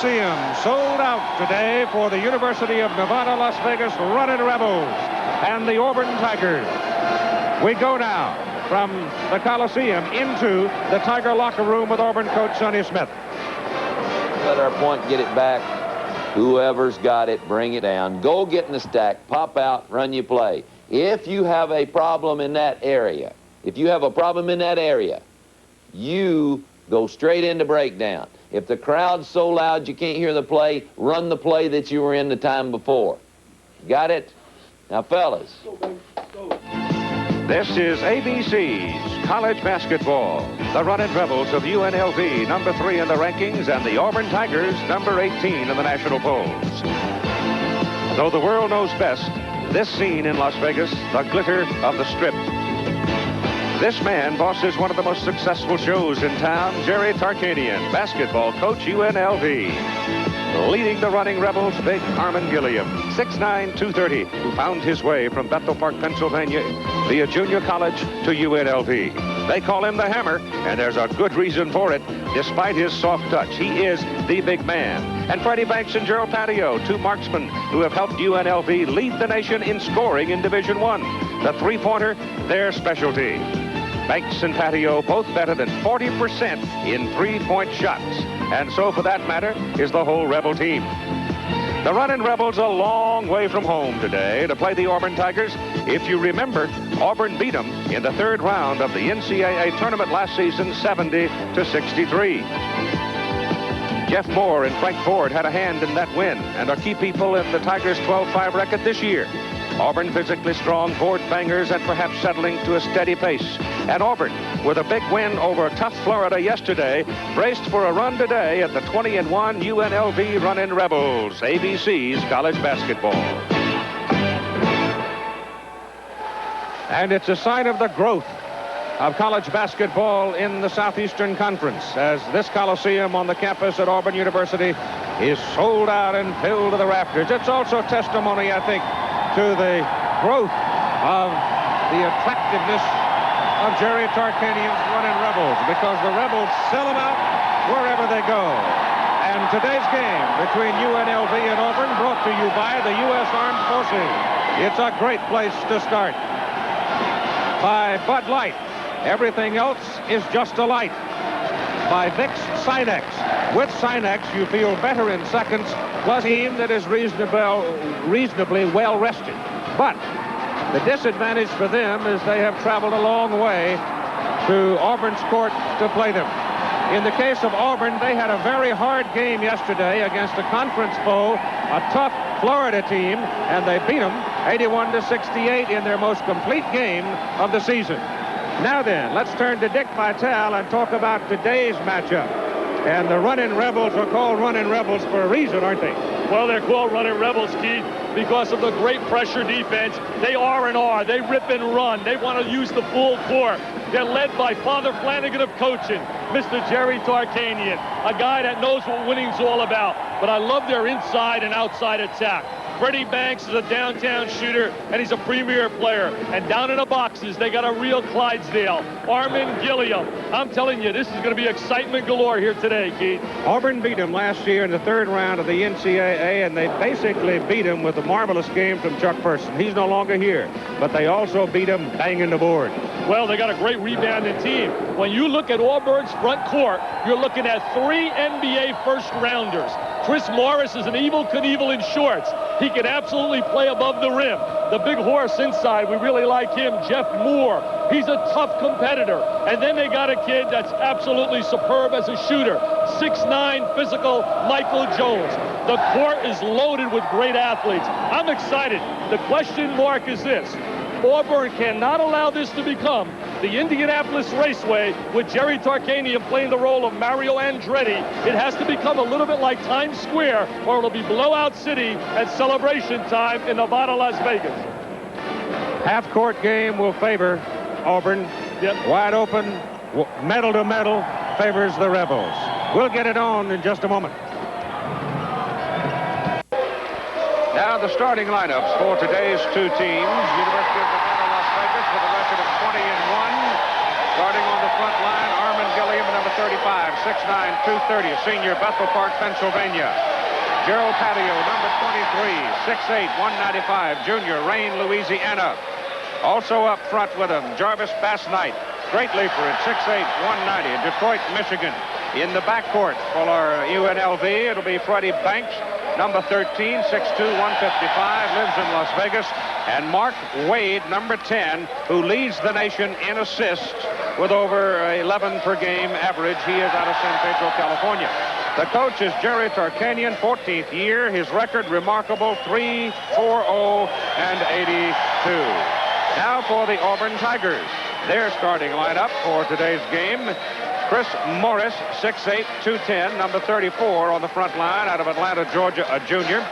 Coliseum sold out today for the University of Nevada, Las Vegas Running Rebels and the Auburn Tigers. We go now from the Coliseum into the Tiger locker room with Auburn coach Sonny Smith. Let our point get it back. Whoever's got it, bring it down. Go get in the stack, pop out, run your play. If you have a problem in that area, you go straight into breakdown. If the crowd's so loud you can't hear the play, run the play that you were in the time before. Got it? Now, fellas. This is ABC's college basketball. The Running Rebels of UNLV, number 3 in the rankings, and the Auburn Tigers, number 18 in the national polls. Though the world knows best, this scene in Las Vegas, the glitter of the Strip. This man bosses one of the most successful shows in town, Jerry Tarkanian, basketball coach UNLV. Leading the Running Rebels, big Armin Gilliam, 6'9", 230, who found his way from Bethel Park, Pennsylvania, via junior college to UNLV. They call him the Hammer, and there's a good reason for it. Despite his soft touch, he is the big man. And Freddie Banks and Gerald Patio, 2 marksmen who have helped UNLV lead the nation in scoring in Division I. The three-pointer, their specialty. Banks and Patio both better than 40% in three-point shots. And so, for that matter, is the whole Rebel team. The Running Rebels a long way from home today to play the Auburn Tigers. If you remember, Auburn beat them in the 3rd round of the NCAA tournament last season, 70-63. Jeff Moore and Frank Ford had a hand in that win and are key people in the Tigers' 12-5 record this year. Auburn physically strong, board bangers, and perhaps settling to a steady pace. And Auburn, with a big win over tough Florida yesterday, braced for a run today at the 20-1 UNLV Running Rebels, ABC's college basketball. And it's a sign of the growth of college basketball in the Southeastern Conference, as this Coliseum on the campus at Auburn University is sold out and filled to the rafters. It's also testimony, I think, to the growth of the attractiveness of Jerry Tarkanian's Running Rebels, because the Rebels sell them out wherever they go. And today's game between UNLV and Auburn, brought to you by the U.S. Armed Forces. It's a great place to start. By Bud Light, everything else is just a light. By Vicks Sinex. With Sinex, you feel better in seconds, plus a team that is reasonably well rested. But the disadvantage for them is they have traveled a long way to Auburn's court to play them. In the case of Auburn, they had a very hard game yesterday against a conference foe, a tough Florida team, and they beat them 81-68 in their most complete game of the season. Now then, let's turn to Dick Vitale and talk about today's matchup. And the Running Rebels are called Running Rebels for a reason, aren't they? Well, they're called Running Rebels, Keith, because of the great pressure defense. They R&R. They rip and run. They want to use the full court. They're led by Father Flanagan of coaching, Mr. Jerry Tarkanian, a guy that knows what winning's all about. But I love their inside and outside attack. Freddie Banks is a downtown shooter, and he's a premier player. And down in the boxes, they got a real Clydesdale, Armin Gilliam. I'm telling you, this is going to be excitement galore here today, Keith. Auburn beat them last year in the 3rd round of the NCAA, and they basically beat him with a marvelous game from Chuck Person. He's no longer here, but they also beat him banging the board. Well, they got a great rebounding team. When you look at Auburn's front court, you're looking at 3 NBA first-rounders. Chris Morris is an Evel Knievel in shorts. He can absolutely play above the rim. The big horse inside, we really like him, Jeff Moore. He's a tough competitor. And then they got a kid that's absolutely superb as a shooter, 6'9", physical Michael Jones. The court is loaded with great athletes. I'm excited. The question mark is this. Auburn cannot allow this to become the Indianapolis Raceway with Jerry Tarkanian playing the role of Mario Andretti. It has to become a little bit like Times Square, or it'll be blowout city at celebration time in Nevada, Las Vegas. Half-court game will favor Auburn. Yep. Wide open, metal to metal, favors the Rebels. We'll get it on in just a moment. Now the starting lineups for today's 2 teams. University of Nevada, Las Vegas with a record of 20-1. Starting on the front line, Armin Gilliam, number 35, 6'9", 230, a senior, Bethel Park, Pennsylvania. Gerald Patio, number 23, 6'8", 195, junior, Rayne, Louisiana. Also up front with him, Jarvis Bass-Knight, great leaper at 6'8", 190, Detroit, Michigan. In the backcourt for our UNLV, it'll be Freddie Banks, number 13, 6'2", 155, lives in Las Vegas. And Mark Wade, number 10, who leads the nation in assists with over 11 per game average. He is out of San Pedro, California. The coach is Jerry Tarkanian, 14th year. His record remarkable, 3-4-0 and 82. Now for the Auburn Tigers. Their starting lineup for today's game. Chris Morris, 6'8", 210, number 34 on the front line out of Atlanta, Georgia, a junior.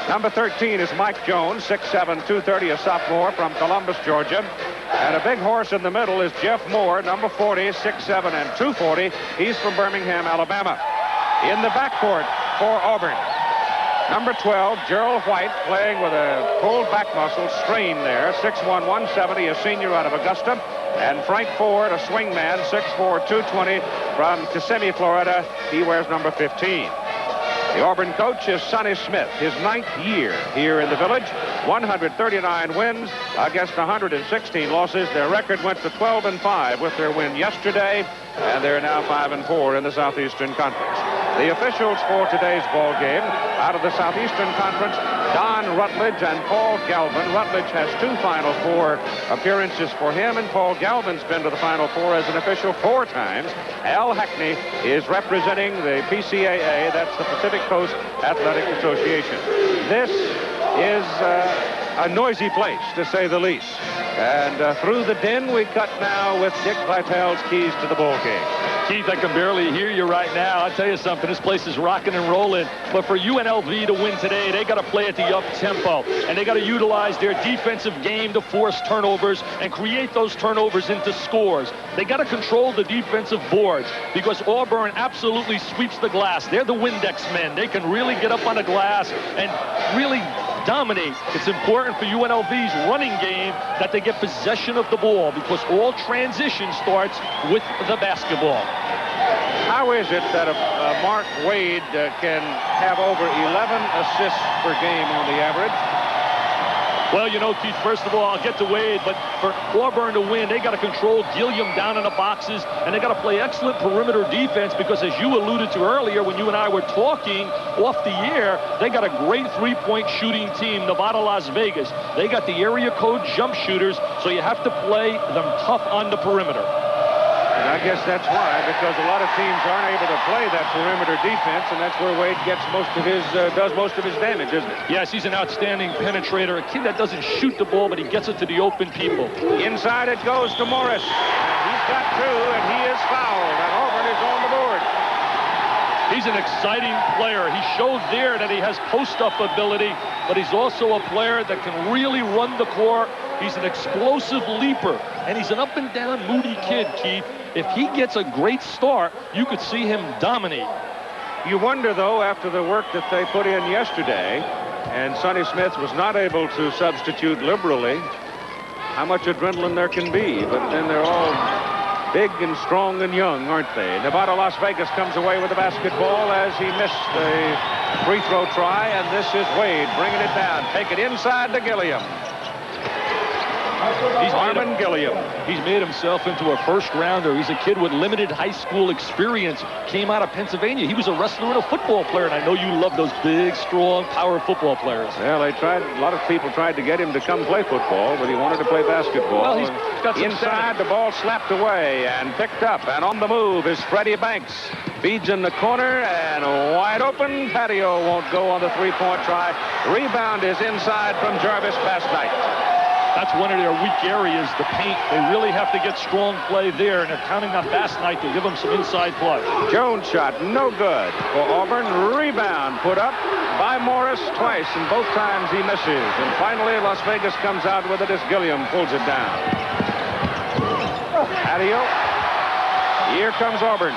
Number 13 is Mike Jones, 6'7", 230, a sophomore from Columbus, Georgia. And a big horse in the middle is Jeff Moore, number 40, 6'7", and 240. He's from Birmingham, Alabama. In the backcourt for Auburn, number 12, Gerald White, playing with a pulled back muscle strain there, 6'1", 170, a senior out of Augusta. And Frank Ford, a swingman, 6'4", 220, from Kissimmee, Florida. He wears number 15. The Auburn coach is Sonny Smith, his 9th year here in the village. 139 wins against 116 losses. Their record went to 12-5 with their win yesterday, and they're now 5-4 in the Southeastern Conference. The officials for today's ball game, out of the Southeastern Conference, Don Rutledge and Paul Galvin. Rutledge has 2 Final Four appearances for him, and Paul Galvin's been to the Final Four as an official 4 times. Al Hackney is representing the PCAA, that's the Pacific Coast Athletic Association. This is a noisy place, to say the least. And through the din, we cut now with Dick Vitale's keys to the ball game. Keith, I can barely hear you right now. I'll tell you something, this place is rocking and rolling. But for UNLV to win today, they got to play at the up-tempo. And they got to utilize their defensive game to force turnovers and create those turnovers into scores. They got to control the defensive boards because Auburn absolutely sweeps the glass. They're the Windex men. They can really get up on the glass and really dominate. It's important for UNLV's running game that they get possession of the ball because all transition starts with the basketball. How is it that Mark Wade can have over 11 assists per game on the average? Well, you know, Keith, first of all, I'll get to Wade, but for Auburn to win, they got to control Gilliam down in the boxes, and they got to play excellent perimeter defense because, as you alluded to earlier when you and I were talking off the air, they got a great three-point shooting team, Nevada, Las Vegas. They got the area code jump shooters, so you have to play them tough on the perimeter. And I guess that's why, because a lot of teams aren't able to play that perimeter defense, and that's where Wade gets does most of his damage, isn't it? Yes, he's an outstanding penetrator, a kid that doesn't shoot the ball, but he gets it to the open people. Inside it goes to Morris. He's got 2, and he is fouled, and Auburn is on the board. He's an exciting player. He showed there that he has post-up ability, but he's also a player that can really run the court. He's an explosive leaper, and he's an up-and-down, moody kid, Keith. If he gets a great start, you could see him dominate. You wonder, though, after the work that they put in yesterday, and Sonny Smith was not able to substitute liberally, how much adrenaline there can be. But then they're all big and strong and young, aren't they? Nevada, Las Vegas comes away with the basketball as he missed the free throw try, and this is Wade bringing it down. Take it inside to Gilliam. Armin Gilliam. He's made himself into a first rounder. He's a kid with limited high school experience. Came out of Pennsylvania. He was a wrestler and a football player, and I know you love those big, strong, power football players. Well, a lot of people tried to get him to come play football, but he wanted to play basketball. Well, he's got some inside, the ball slapped away and picked up, and on the move is Freddie Banks. Feeds in the corner, and wide open. Patio won't go on the three-point try. Rebound is inside from Jarvis Bass-Knight. That's one of their weak areas, the paint. They really have to get strong play there, and they're counting on Bass-Knight to give them some inside play. Jones shot, no good for Auburn. Rebound put up by Morris twice, and both times he misses. And finally, Las Vegas comes out with it as Gilliam pulls it down. Patio. Here comes Auburn.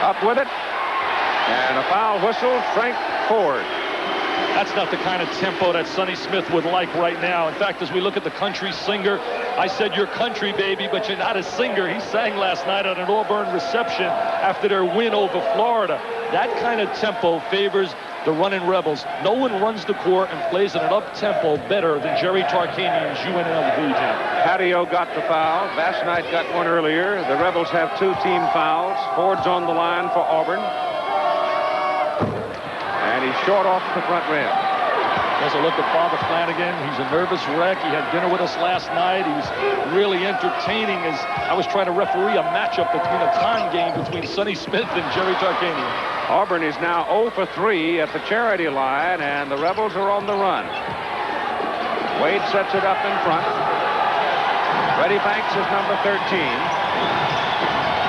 Up with it. And a foul whistle, Frank Ford. That's not the kind of tempo that Sonny Smith would like right now. In fact, as we look at the country singer, I said, "You're country, baby, but you're not a singer." He sang last night at an Auburn reception after their win over Florida. That kind of tempo favors the running Rebels. No one runs the court and plays at an up-tempo better than Jerry Tarkanian's UNLV team. Patio got the foul. Bass Knight got one earlier. The Rebels have 2 team fouls. Ford's on the line for Auburn. And he's short off the front rim. There's a look at Father Flanagan. He's a nervous wreck. He had dinner with us last night. He's really entertaining as I was trying to referee a matchup between a time game between Sonny Smith and Jerry Tarkanian. Auburn is now 0 for 3 at the charity line, and the Rebels are on the run. Wade sets it up in front. Freddie Banks is number 13.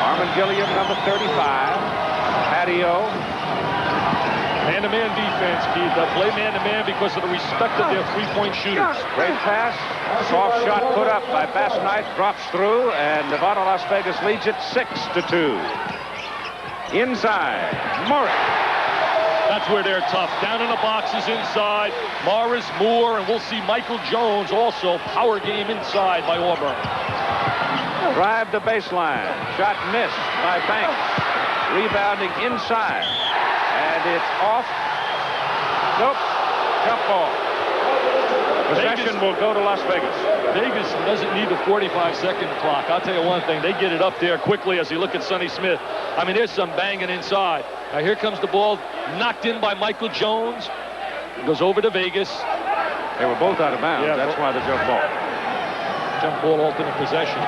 Armin Gilliam, number 35. Patio. Man-to-man defense, Keith. They'll play man-to-man because of the respect of their three-point shooters. Great pass. Soft shot put up by Bass Knight. Drops through, and Nevada, Las Vegas leads it 6-2. Inside, Morris. That's where they're tough. Down in the boxes inside. Morris, Moore, and we'll see Michael Jones also. Power game inside by Auburn. Drive the baseline. Shot missed by Banks. Rebounding inside. And it's off. Nope. Jump ball. Possession will go to Las Vegas. Vegas doesn't need the 45-second clock. I'll tell you one thing. They get it up there quickly as you look at Sonny Smith. I mean, there's some banging inside. Now, here comes the ball knocked in by Michael Jones. It goes over to Vegas. They were both out of bounds. Yeah, that's why the jump ball. Jump ball alternate possession.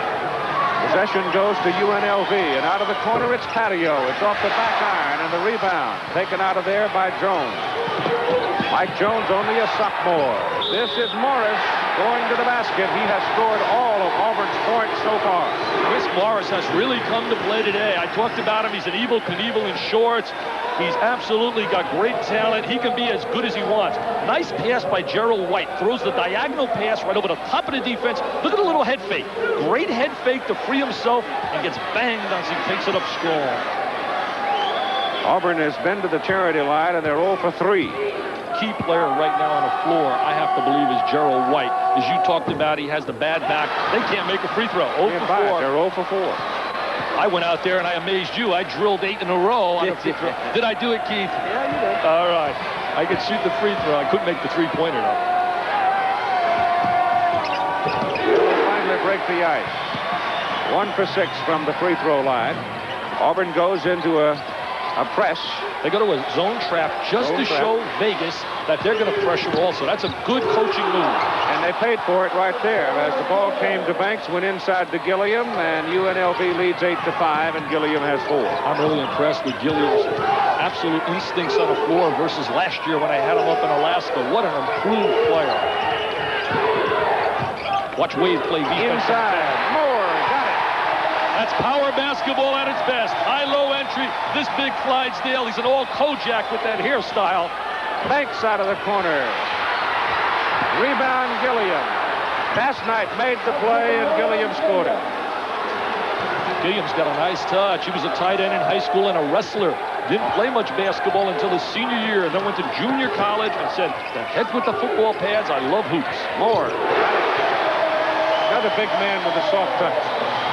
Possession goes to UNLV, and out of the corner it's Patio. It's off the back iron, and the rebound taken out of there by Jones. Mike Jones, only a sophomore. This is Morris going to the basket. He has scored all of Auburn's points so far. Chris Morris has really come to play today. I talked about him. He's an Evel Knievel in shorts. He's absolutely got great talent. He can be as good as he wants. Nice pass by Gerald White. Throws the diagonal pass right over the top of the defense. Look at the little head fake. Great head fake to free himself and gets banged as he takes it up strong. Auburn has been to the charity line, and they're 0 for 3. Key player right now on the floor, I have to believe, is Gerald White. As you talked about, he has the bad back. They can't make a free throw. 0 for 4. They're 0 for 4. I went out there and I amazed you. I drilled 8 in a row on a free throw. Did I do it, Keith? Yeah, you did. All right. I could shoot the free throw. I couldn't make the three-pointer, though. They'll finally break the ice. 1 for 6 from the free throw line. Auburn goes into a press. They go to a zone trap just to show Vegas that they're going to pressure also. That's a good coaching move. And they paid for it right there. As the ball came to Banks, went inside to Gilliam, and UNLV leads 8-5, and Gilliam has 4. I'm really impressed with Gilliam's absolute instincts on the floor versus last year when I had him up in Alaska. What an improved player. Watch Wade play defense. Inside, Moore, got it. That's power basketball at its best. High-low entry. This big Clydesdale, he's an all Kojak with that hairstyle. Banks out of the corner. Rebound, Gilliam. Bass Knight made the play, and Gilliam scored it. Gilliam's got a nice touch. He was a tight end in high school and a wrestler. Didn't play much basketball until his senior year, and then went to junior college and said, "The heck with the football pads, I love hoops." Moore. Another big man with a soft touch.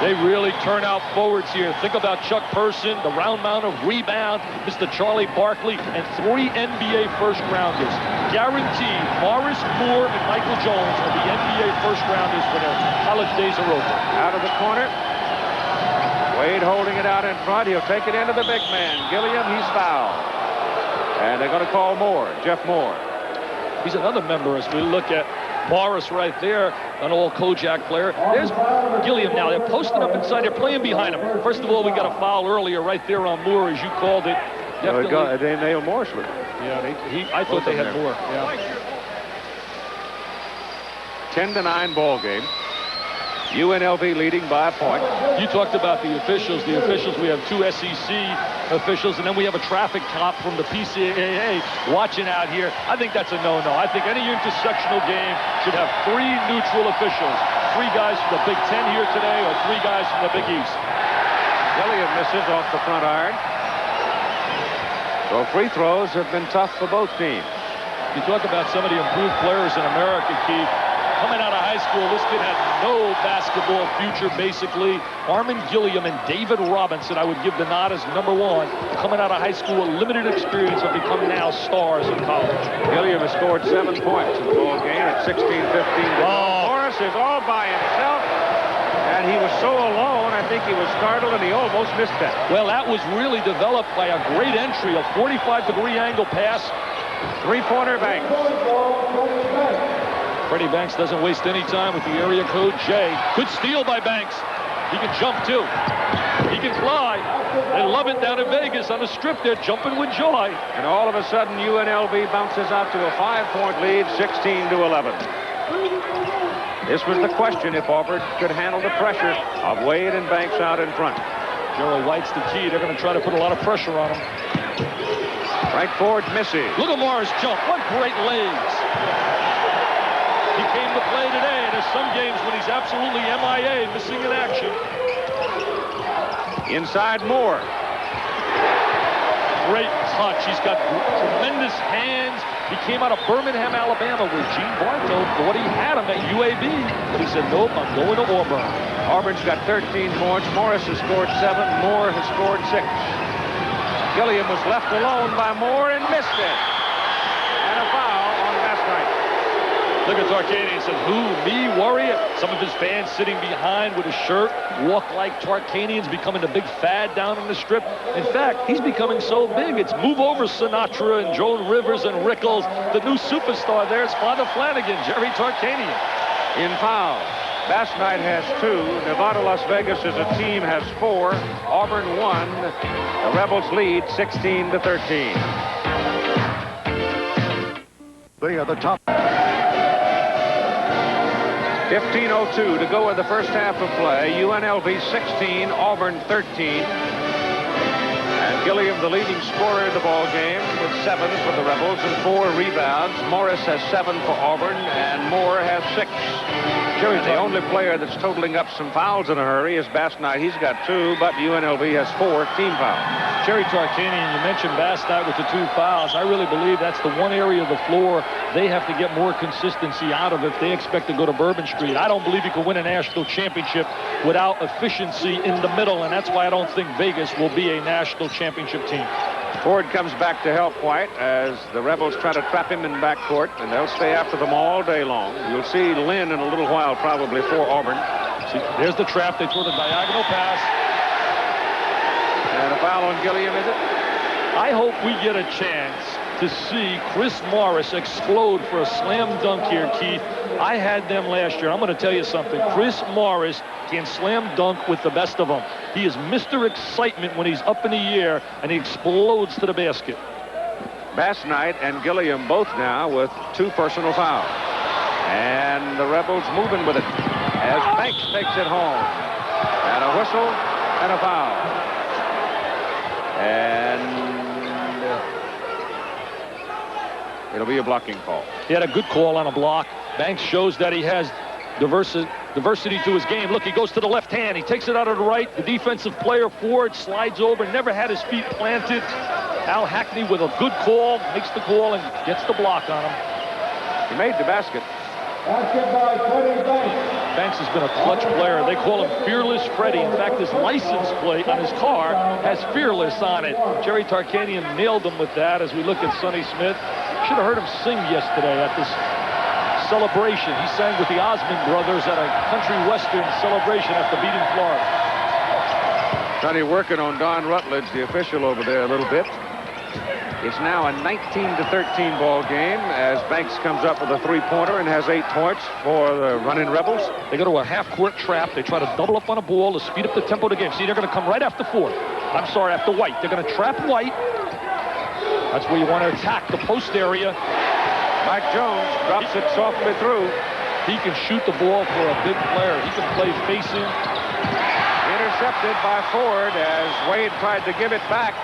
They really turn out forwards here. Think about Chuck Person, the round mound of rebound, Mr. Charlie Barkley, and 3 NBA first-rounders. Guaranteed, Morris, Moore, and Michael Jones are the NBA first-rounders when their college days are over. Out of the corner. Wade holding it out in front. He'll take it into the big man. Gilliam, he's fouled. And they're going to call Moore, Jeff Moore. He's another member as we look at Morris right there, an old Kojak player. There's Gilliam now. They're posting up inside. They're playing behind him. First of all, we got a foul earlier right there on Moore, as you called it. They nailed Morris with it. Yeah, I thought they had more. Yeah. 10-9 ball game. UNLV leading by a point. You talked about the officials. The officials, we have 2 SEC officials, and then we have a traffic cop from the PCAA watching out here. I think that's a no-no. I think any intersectional game should have 3 neutral officials. 3 guys from the Big Ten here today, or 3 guys from the Big East. Gilliam misses off the front iron. So free throws have been tough for both teams. You talk about some of the improved players in America, Keith. Coming out of high school, this kid had no basketball future, basically. Armin Gilliam and David Robinson, I would give the nod as number 1. Coming out of high school, a limited experience, have become now stars in college. Gilliam has scored 7 points in the ball game at 16-15. Morris is all by himself, and he was so alone, I think he was startled, and he almost missed that. Well, that was really developed by a great entry, a 45-degree angle pass. Three-pointer Banks. Freddie Banks doesn't waste any time with the area code J. Good steal by Banks. He can jump, too. He can fly. They love it down in Vegas on the strip. They're jumping with joy. And all of a sudden, UNLV bounces out to a 5-point lead, 16-11. This was the question, if Auburn could handle the pressure of Wade and Banks out in front. Gerald White's the key. They're going to try to put a lot of pressure on him. Right forward, misses. Look at Morris jump. What great legs. He came to play today. There's some games when he's absolutely MIA, missing in action. Inside Moore. Great touch. He's got tremendous hands. He came out of Birmingham, Alabama, where Gene Bartow thought he had him at UAB. But he said, nope, I'm going to Auburn. Auburn's got 13 points. Morris has scored 7. Moore has scored 6. Gilliam was left alone by Moore and missed it. And a foul on Bassnight. Look at Tarkanian, says, who, me, Warrior? Some of his fans sitting behind with his shirt, walk like Tarkanian's becoming a big fad down on the strip. In fact, he's becoming so big, it's move over Sinatra and Joan Rivers and Rickles. The new superstar there is Father Flanagan, Jerry Tarkanian. In foul. Bassnight has 2. Nevada, Las Vegas as a team has 4. Auburn 1. The Rebels lead 16-13. They are the top. 15:02 to go in the first half of play. UNLV 16, Auburn 13. And Gilliam, the leading scorer in the ball game, with 7 for the Rebels and 4 rebounds. Morris has 7 for Auburn, and Moore has 6. And the only player that's totaling up some fouls in a hurry is Bassnight. He's got 2, but UNLV has 4 team fouls. Jerry Tarkanian, you mentioned Bassnight with the 2 fouls. I really believe that's the one area of the floor they have to get more consistency out of if they expect to go to Bourbon Street. I don't believe you can win a national championship without efficiency in the middle, and that's why I don't think Vegas will be a national championship team. Ford comes back to help White as the Rebels try to trap him in backcourt, and they'll stay after them all day long. You'll see Lynn in a little while probably for Auburn. See, there's the trap. They throw the diagonal pass. And a foul on Gilliam, is it? I hope we get a chance to see Chris Morris explode for a slam dunk here, Keith. I had them last year. I'm going to tell you something. Chris Morris can slam dunk with the best of them. He is Mr. Excitement when he's up in the air, and he explodes to the basket. Bassnight and Gilliam both now with 2 personal fouls. And the Rebels moving with it as Banks takes it home. And a whistle and a foul. And it'll be a blocking call. He had a good call on a block. Banks shows that he has diversity to his game. Look, he goes to the left hand. He takes it out of the right. The defensive player, Ford, slides over. Never had his feet planted. Al Hackney with a good call. Makes the call and gets the block on him. He made the basket. Banks has been a clutch player. They call him Fearless Freddie. In fact, his license plate on his car has Fearless on it. Jerry Tarkanian nailed him with that as we look at Sonny Smith. Should have heard him sing yesterday at this celebration. He sang with the Osmond Brothers at a country western celebration after beating Florida. Sonny working on Don Rutledge, the official over there, a little bit. It's now a 19-13 ball game as Banks comes up with a 3-pointer and has 8 points for the running Rebels. They go to a half-court trap. They try to double up on a ball to speed up the tempo of the game. See, they're going to come right after Ford. I'm sorry, after White. They're going to trap White. That's where you want to attack the post area. Mike Jones drops it softly through. He can shoot the ball for a big player. He can play facing. Intercepted by Ford as Wade tried to give it back.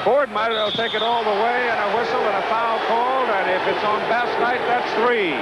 Ford might as well take it all the way, and a whistle and a foul called, and if it's on Bassnight, that's 3.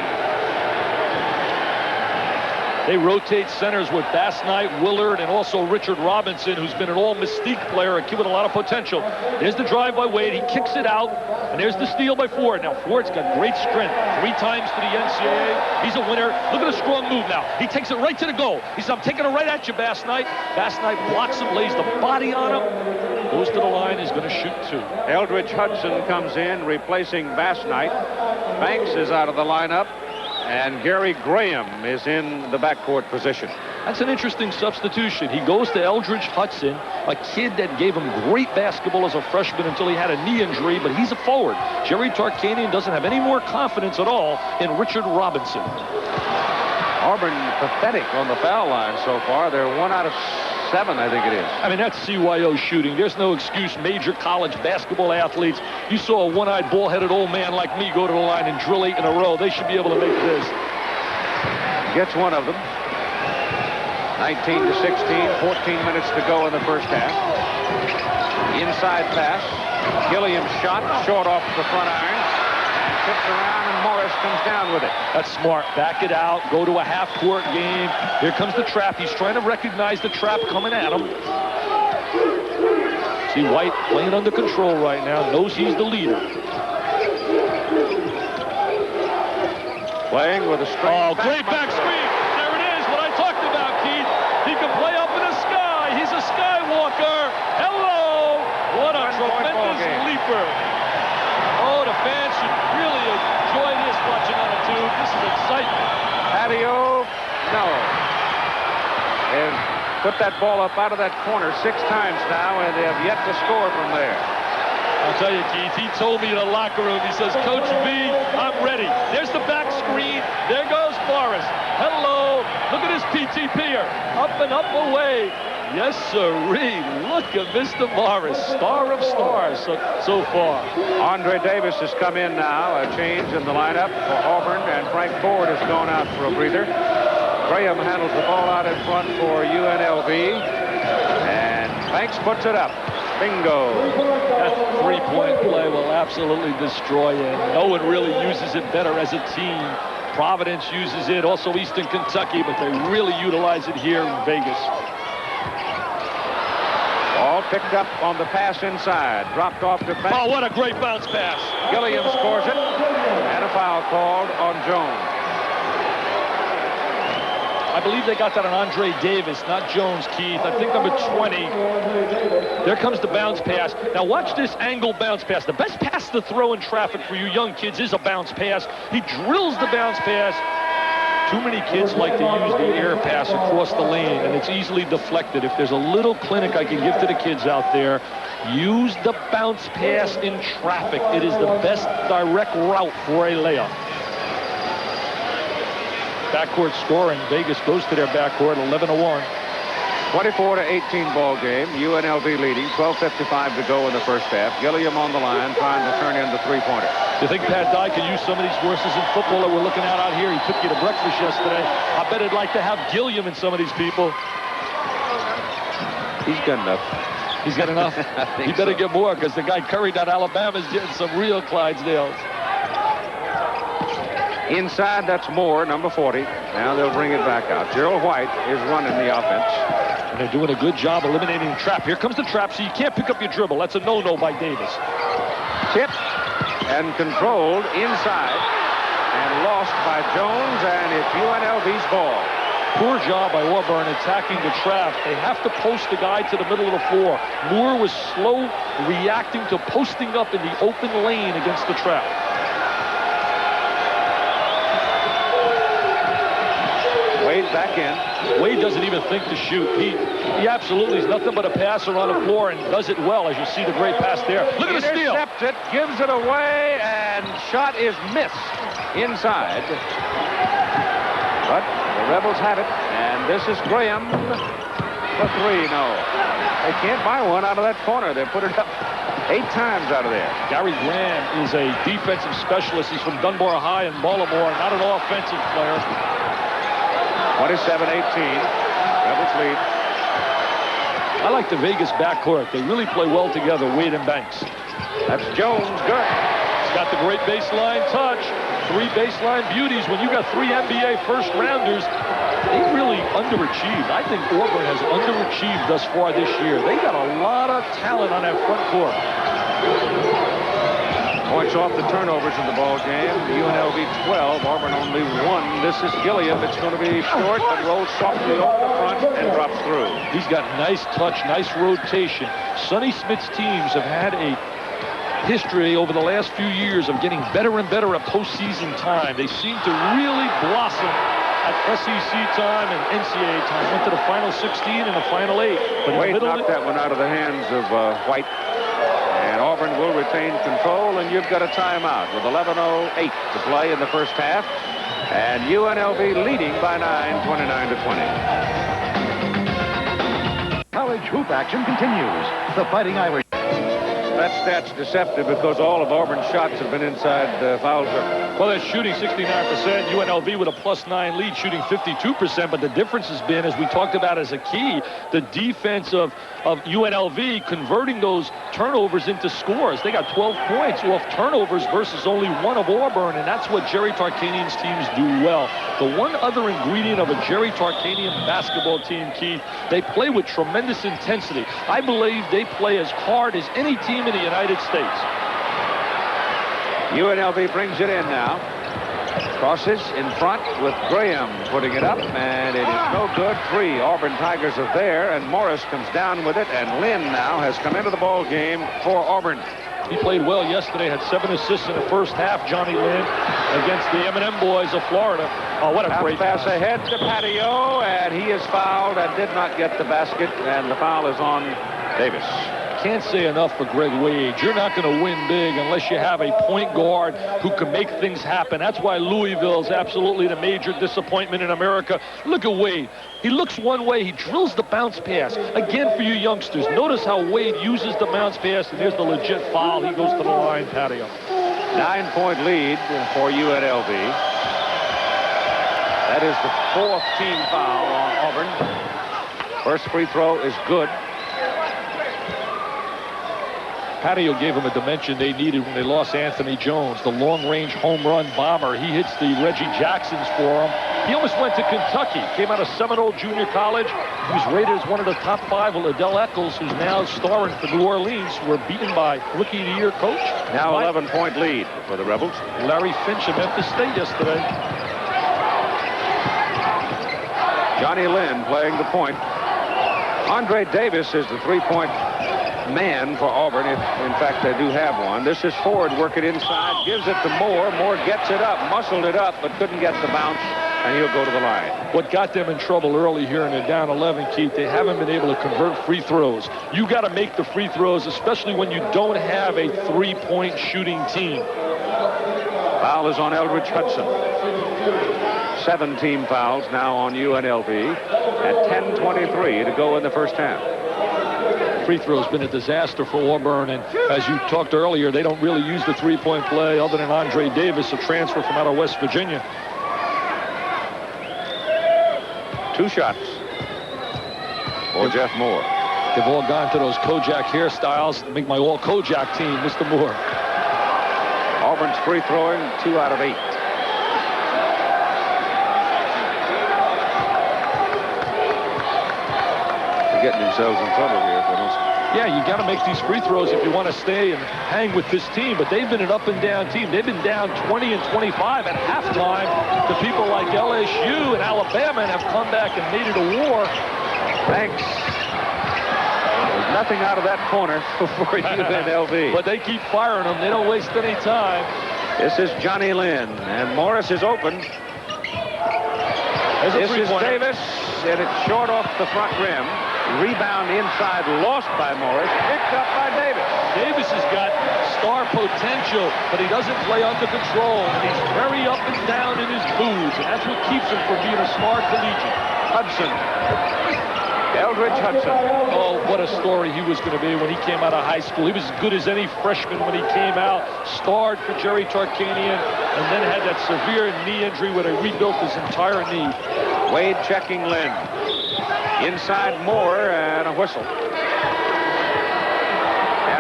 They rotate centers with Bass Knight, Willard, and also Richard Robinson, who's been an all-mystique player, a kid with a lot of potential. There's the drive by Wade. He kicks it out, and there's the steal by Ford. Now, Ford's got great strength. 3 times to the NCAA. He's a winner. Look at a strong move now. He takes it right to the goal. He says, I'm taking it right at you, Bass Knight. Bass Knight blocks him, lays the body on him, goes to the line, is going to shoot 2. Eldridge Hudson comes in, replacing Bass Knight. Banks is out of the lineup, and Gary Graham is in the backcourt position. That's an interesting substitution. He goes to Eldridge Hudson, a kid that gave him great basketball as a freshman until he had a knee injury, but he's a forward. Jerry Tarkanian doesn't have any more confidence at all in Richard Robinson. Auburn pathetic on the foul line so far. They're 1 out of 7, I think it is. I mean, that's CYO shooting. There's no excuse. Major college basketball athletes. You saw a one-eyed, ball-headed old man like me go to the line and drill 8 in a row. They should be able to make this. Gets one of them. 19 to 16, 14 minutes to go in the first half. Inside pass. Gilliam's shot, short off the front iron. Tips around, and Morris comes down with it. That's smart. Back it out. Go to a half-court game. Here comes the trap. He's trying to recognize the trap coming at him. See White playing under control right now. Knows he's the leader. Playing with a straight. Oh, great back screen. There it is. What I talked about, Keith. He can play up in the sky. He's a skywalker. Hello. What a tremendous leaper. Oh, the fans should really enjoy this watching on a tube. This is excitement. Patio, no. They've put that ball up out of that corner 6 times now, and they have yet to score from there. I'll tell you, Keith, he told me in the locker room, he says, Coach V, I'm ready. There's the back screen. There goes Morris. Hello. Look at his PTP'er. Up and up away. Yes, sirree. Look at Mr. Morris, star of stars so far. Andre Davis has come in now, a change in the lineup for Auburn, and Frank Ford has gone out for a breather. Graham handles the ball out in front for UNLV, and Banks puts it up. Bingo. That 3-point play will absolutely destroy it. No one really uses it better as a team. Providence uses it, also Eastern Kentucky, but they really utilize it here in Vegas. Ball picked up on the pass inside. Dropped off to Banks. Oh, what a great bounce pass. Gilliam scores it. And a foul called on Jones. I believe they got that on Andre Davis, not Jones, Keith. I think number 20. There comes the bounce pass. Now watch this angle bounce pass. The best pass to throw in traffic for you young kids is a bounce pass. He drills the bounce pass. Too many kids like to use the air pass across the lane, and it's easily deflected. If there's a little clinic I can give to the kids out there, use the bounce pass in traffic. It is the best direct route for a layup. Backcourt scoring. Vegas goes to their backcourt, 11-1. 24-18 ball game. UNLV leading. 12:55 to go in the first half. Gilliam on the line trying to turn in the 3-pointer. Do you think Pat Dye can use some of these horses in football that we're looking at out here? He took you to breakfast yesterday. I bet he'd like to have Gilliam in some of these people. He's got enough. He's got enough? He better get more, because the guy Curry down Alabama is getting some real Clydesdales. Inside, that's Moore, number 40. Now they'll bring it back out. Gerald White is running the offense. And they're doing a good job eliminating the trap. Here comes the trap, so you can't pick up your dribble. That's a no-no by Davis. Tipped and controlled inside and lost by Jones, and it's UNLV's ball. Poor job by Auburn attacking the trap. They have to post the guy to the middle of the floor. Moore was slow reacting to posting up in the open lane against the trap. Wade back in. Wade doesn't even think to shoot. He absolutely is nothing but a passer on the floor and does it well, as you see the great pass there. Look at the steal. Intercepts it, gives it away, and shot is missed inside. But the Rebels have it, and this is Graham for 3. No, they can't buy one out of that corner. They put it up 8 times out of there. Gary Graham is a defensive specialist. He's from Dunbar High in Baltimore, not an offensive player. 27-18. Rebels lead. I like the Vegas backcourt. They really play well together, Wade and Banks. That's Jones. Good. He's got the great baseline touch. three baseline beauties. When you got three NBA first-rounders, they really underachieved. I think Auburn has underachieved thus far this year. They got a lot of talent on that front court. Points off the turnovers in the ball game. UNLV 12, Auburn only 1. This is Gilliam. It's going to be short, but rolls softly off the front and drops through. He's got nice touch, nice rotation. Sonny Smith's teams have had a history over the last few years of getting better and better at postseason time. They seem to really blossom at SEC time and NCAA time. Went to the Final 16 and the Final 8. But Wade knocked that one out of the hands of White. And Auburn will retain control, and you've got a timeout with 11:08 to play in the first half. And UNLV leading by 9, 29-20. College hoop action continues. The Fighting Irish. That stat's deceptive because all of Auburn's shots have been inside foul circle. Well, they're shooting 69%. UNLV with a +9 lead, shooting 52%. But the difference has been, as we talked about as a key, the defense of UNLV converting those turnovers into scores. They got 12 points off turnovers versus only 1 of Auburn, and that's what Jerry Tarkanian's teams do well. The one other ingredient of a Jerry Tarkanian basketball team, Keith, they play with tremendous intensity. I believe they play as hard as any team in the United States. UNLV brings it in now. Crosses in front with Graham putting it up, and it is no good. 3 Auburn Tigers are there, and Morris comes down with it, and Lynn now has come into the ball game for Auburn. He played well yesterday, had 7 assists in the first half, Johnny Lynn, against the M&M boys of Florida. Oh, what a great pass ahead to Patio, and he is fouled and did not get the basket, and the foul is on Davis. Can't say enough for Greg Wade. You're not going to win big unless you have a point guard who can make things happen. That's why Louisville is absolutely the major disappointment in America. Look at Wade. He looks one way. He drills the bounce pass. Again, for you youngsters, notice how Wade uses the bounce pass, and here's the legit foul. He goes to the line, Patio. 9-point lead for UNLV. That is the 4th team foul on Auburn. First free throw is good. Patio gave them a dimension they needed when they lost Anthony Jones, the long-range home run bomber. He hits the Reggie Jacksons for them. He almost went to Kentucky, came out of Seminole Junior College. He was rated as one of the top 5 with Liddell Eccles, who's now starring for New Orleans, who were beaten by Rookie of the Year coach. Now 11-point lead for the Rebels. Larry Finch of Memphis State yesterday. Johnny Lynn playing the point. Andre Davis is the 3-point man for Auburn, if in fact they do have one. This is Ford working inside, gives it to Moore. Moore gets it up, muscled it up, but couldn't get the bounce, and he'll go to the line. What got them in trouble early here in the down 11, Keith, they haven't been able to convert free throws. You got to make the free throws, especially when you don't have a 3-point shooting team. Foul is on Eldridge Hudson. 7 team fouls now on UNLV at 10:23 to go in the first half. Free throw has been a disaster for Auburn, and as you talked earlier, they don't really use the 3-point play other than Andre Davis, a transfer from out of West Virginia. 2 shots for Jeff Moore. They've all gone to those Kojak hairstyles to make my all Kojak team, Mr. Moore. Auburn's free throwing 2 out of 8. They're getting themselves in trouble here. Yeah, you got to make these free throws if you want to stay and hang with this team. But they've been an up-and-down team. They've been down 20 and 25 at halftime to people like LSU and Alabama, and have come back and made it a war. Thanks. There's nothing out of that corner for UNLV. But they keep firing them. They don't waste any time. This is Johnny Lynn, and Morris is open. This is Davis, and it's short off the front rim. Rebound inside, lost by Morris, picked up by Davis. Davis has got star potential, but he doesn't play under control, and he's very up and down in his moves, and that's what keeps him from being a smart collegiate. Hudson. Eldridge Hudson. Oh, what a story he was going to be when he came out of high school. He was as good as any freshman when he came out, starred for Jerry Tarkanian, and then had that severe knee injury where they rebuilt his entire knee. Wade checking Lynn. Inside Moore, and a whistle. And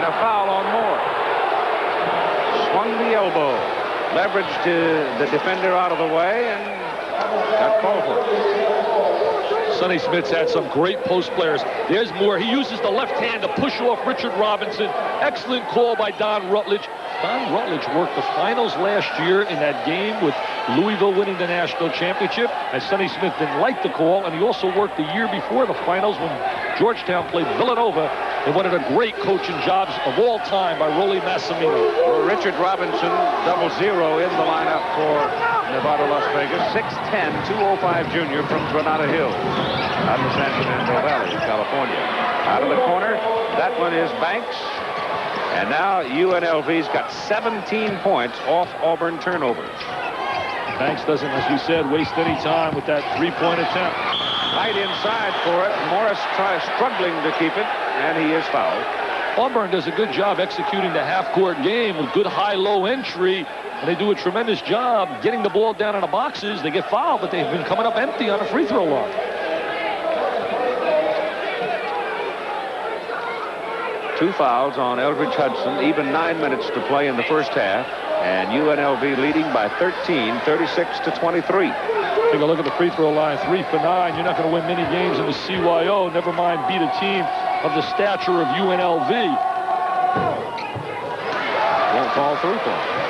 a foul on Moore. Swung the elbow. leveraged the defender out of the way and got called for it. Sonny Smith's had some great post players. There's Moore. He uses the left hand to push off Richard Robinson. Excellent call by Don Rutledge. Don Rutledge worked the finals last year in that game with Louisville winning the national championship, and Sonny Smith didn't like the call, and he also worked the year before the finals when Georgetown played Villanova in one of the great coaching jobs of all time by Rolly Massimino. Well, Richard Robinson, 0-0 in the lineup for Nevada, Las Vegas. 6'10", 205 junior from Granada Hills out of the San Fernando Valley, California. Out of the corner, that one is Banks. And now UNLV's got 17 points off Auburn turnovers. Banks doesn't, as we said, waste any time with that three-point attempt. Right inside for it. Morris struggling to keep it, and he is fouled. Auburn does a good job executing the half-court game with good high-low entry, and they do a tremendous job getting the ball down in the boxes. They get fouled, but they've been coming up empty on the free throw line. Two fouls on Eldridge Hudson, even 9 minutes to play in the first half, and UNLV leading by 13, 36-23. Take a look at the free throw line, 3 for 9. You're not going to win many games in the CYO, never mind beat a team of the stature of UNLV. Won't fall through for him.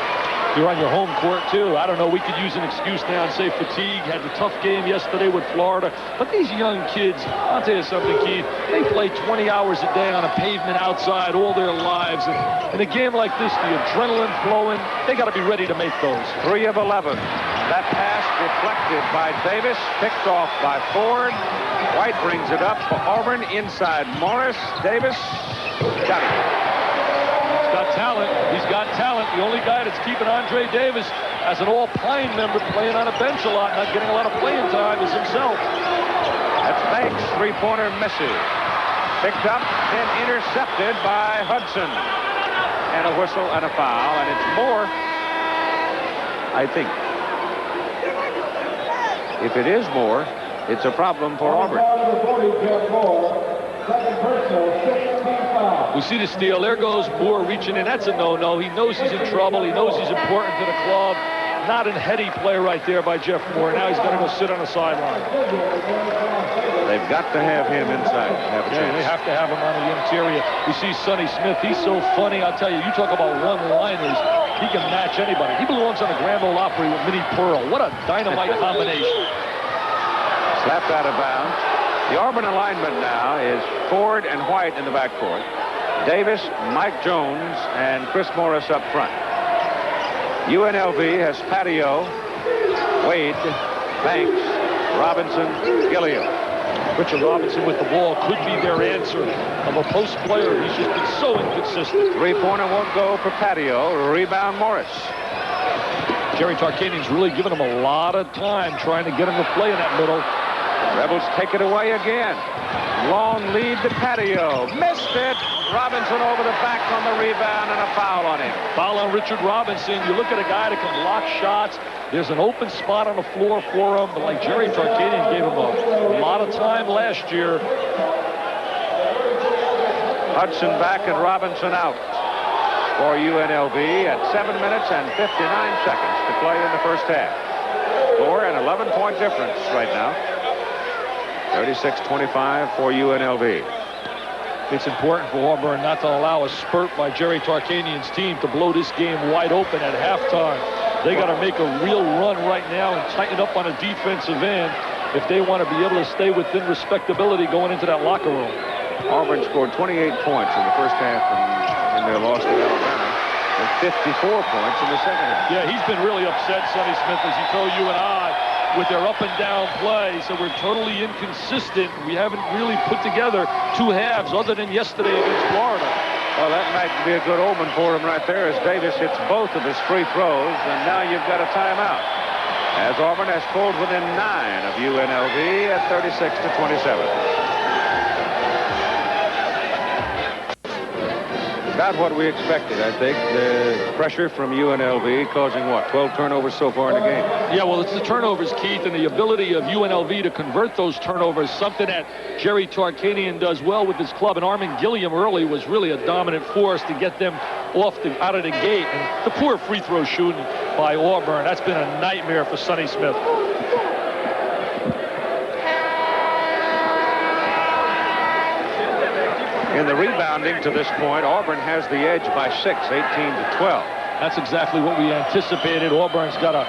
You're on your home court, too. I don't know. We could use an excuse now and say fatigue. Had a tough game yesterday with Florida. But these young kids, I'll tell you something, Keith, they play 20 hours a day on a pavement outside all their lives. And in a game like this, the adrenaline flowing, they got to be ready to make those. 3 of 11. That pass deflected by Davis, picked off by Ford. White brings it up for Auburn. Inside Morris. Davis got it. Got talent. He's got talent. The only guy that's keeping Andre Davis as an all-Pine member playing on a bench a lot, not getting a lot of playing time, is himself. That's Banks. Three-pointer misses. Picked up, then intercepted by Hudson. And a whistle and a foul, and it's Moore, I think. If it is Moore, it's a problem for Auburn. We see the steal. There goes Moore reaching in. That's a no-no. He knows he's in trouble. He knows he's important to the club. Not a heady play right there by Jeff Moore. Now he's going to go sit on the sideline. They've got to have him inside. They have to have him on the interior. We see Sonny Smith. He's so funny. I'll tell you, you talk about one-liners. He can match anybody. He belongs on the Grand Ole Opry with Minnie Pearl. What a dynamite combination. Slapped out of bounds. The Auburn alignment now is Ford and White in the backcourt. Davis, Mike Jones, and Chris Morris up front. UNLV has Patio, Wade, Banks, Robinson, Gilliam. Richard Robinson with the ball could be their answer of a post player. He's just been so inconsistent. Three-pointer won't go for Patio. Rebound Morris. Jerry Tarkanian's really given him a lot of time trying to get him to play in that middle. Rebels take it away again. Long lead to Patio. Missed it. Robinson over the back on the rebound and a foul on him. Foul on Richard Robinson. You look at a guy that can block shots. There's an open spot on the floor for him, but like Jerry Tarkanian gave him a lot of time last year. Hudson back and Robinson out for UNLV at 7 minutes and 59 seconds to play in the first half. Score an 11-point difference right now. 36-25 for UNLV. It's important for Auburn not to allow a spurt by Jerry Tarkanian's team to blow this game wide open at halftime. They got to make a real run right now and tighten up on a defensive end if they want to be able to stay within respectability going into that locker room. Auburn scored 28 points in the first half in their loss to Alabama and 54 points in the second half. Yeah, he's been really upset, Sonny Smith, as he told you and I, with their up and down play. So we're totally inconsistent. We haven't really put together two halves other than yesterday against Florida. Well, that might be a good omen for him right there as Davis hits both of his free throws, and now you've got a timeout. As Auburn has pulled within 9 of UNLV at 36-27. About what we expected, I think. The pressure from UNLV causing what, 12 turnovers so far in the game? Yeah, well, it's the turnovers, Keith, and the ability of UNLV to convert those turnovers, something that Jerry Tarkanian does well with his club. And Armin Gilliam early was really a dominant force to get them out of the gate. And the poor free throw shooting. by Auburn. That's been a nightmare for Sonny Smith. In the rebounding to this point, Auburn has the edge by 6, 18-12. That's exactly what we anticipated. Auburn's got a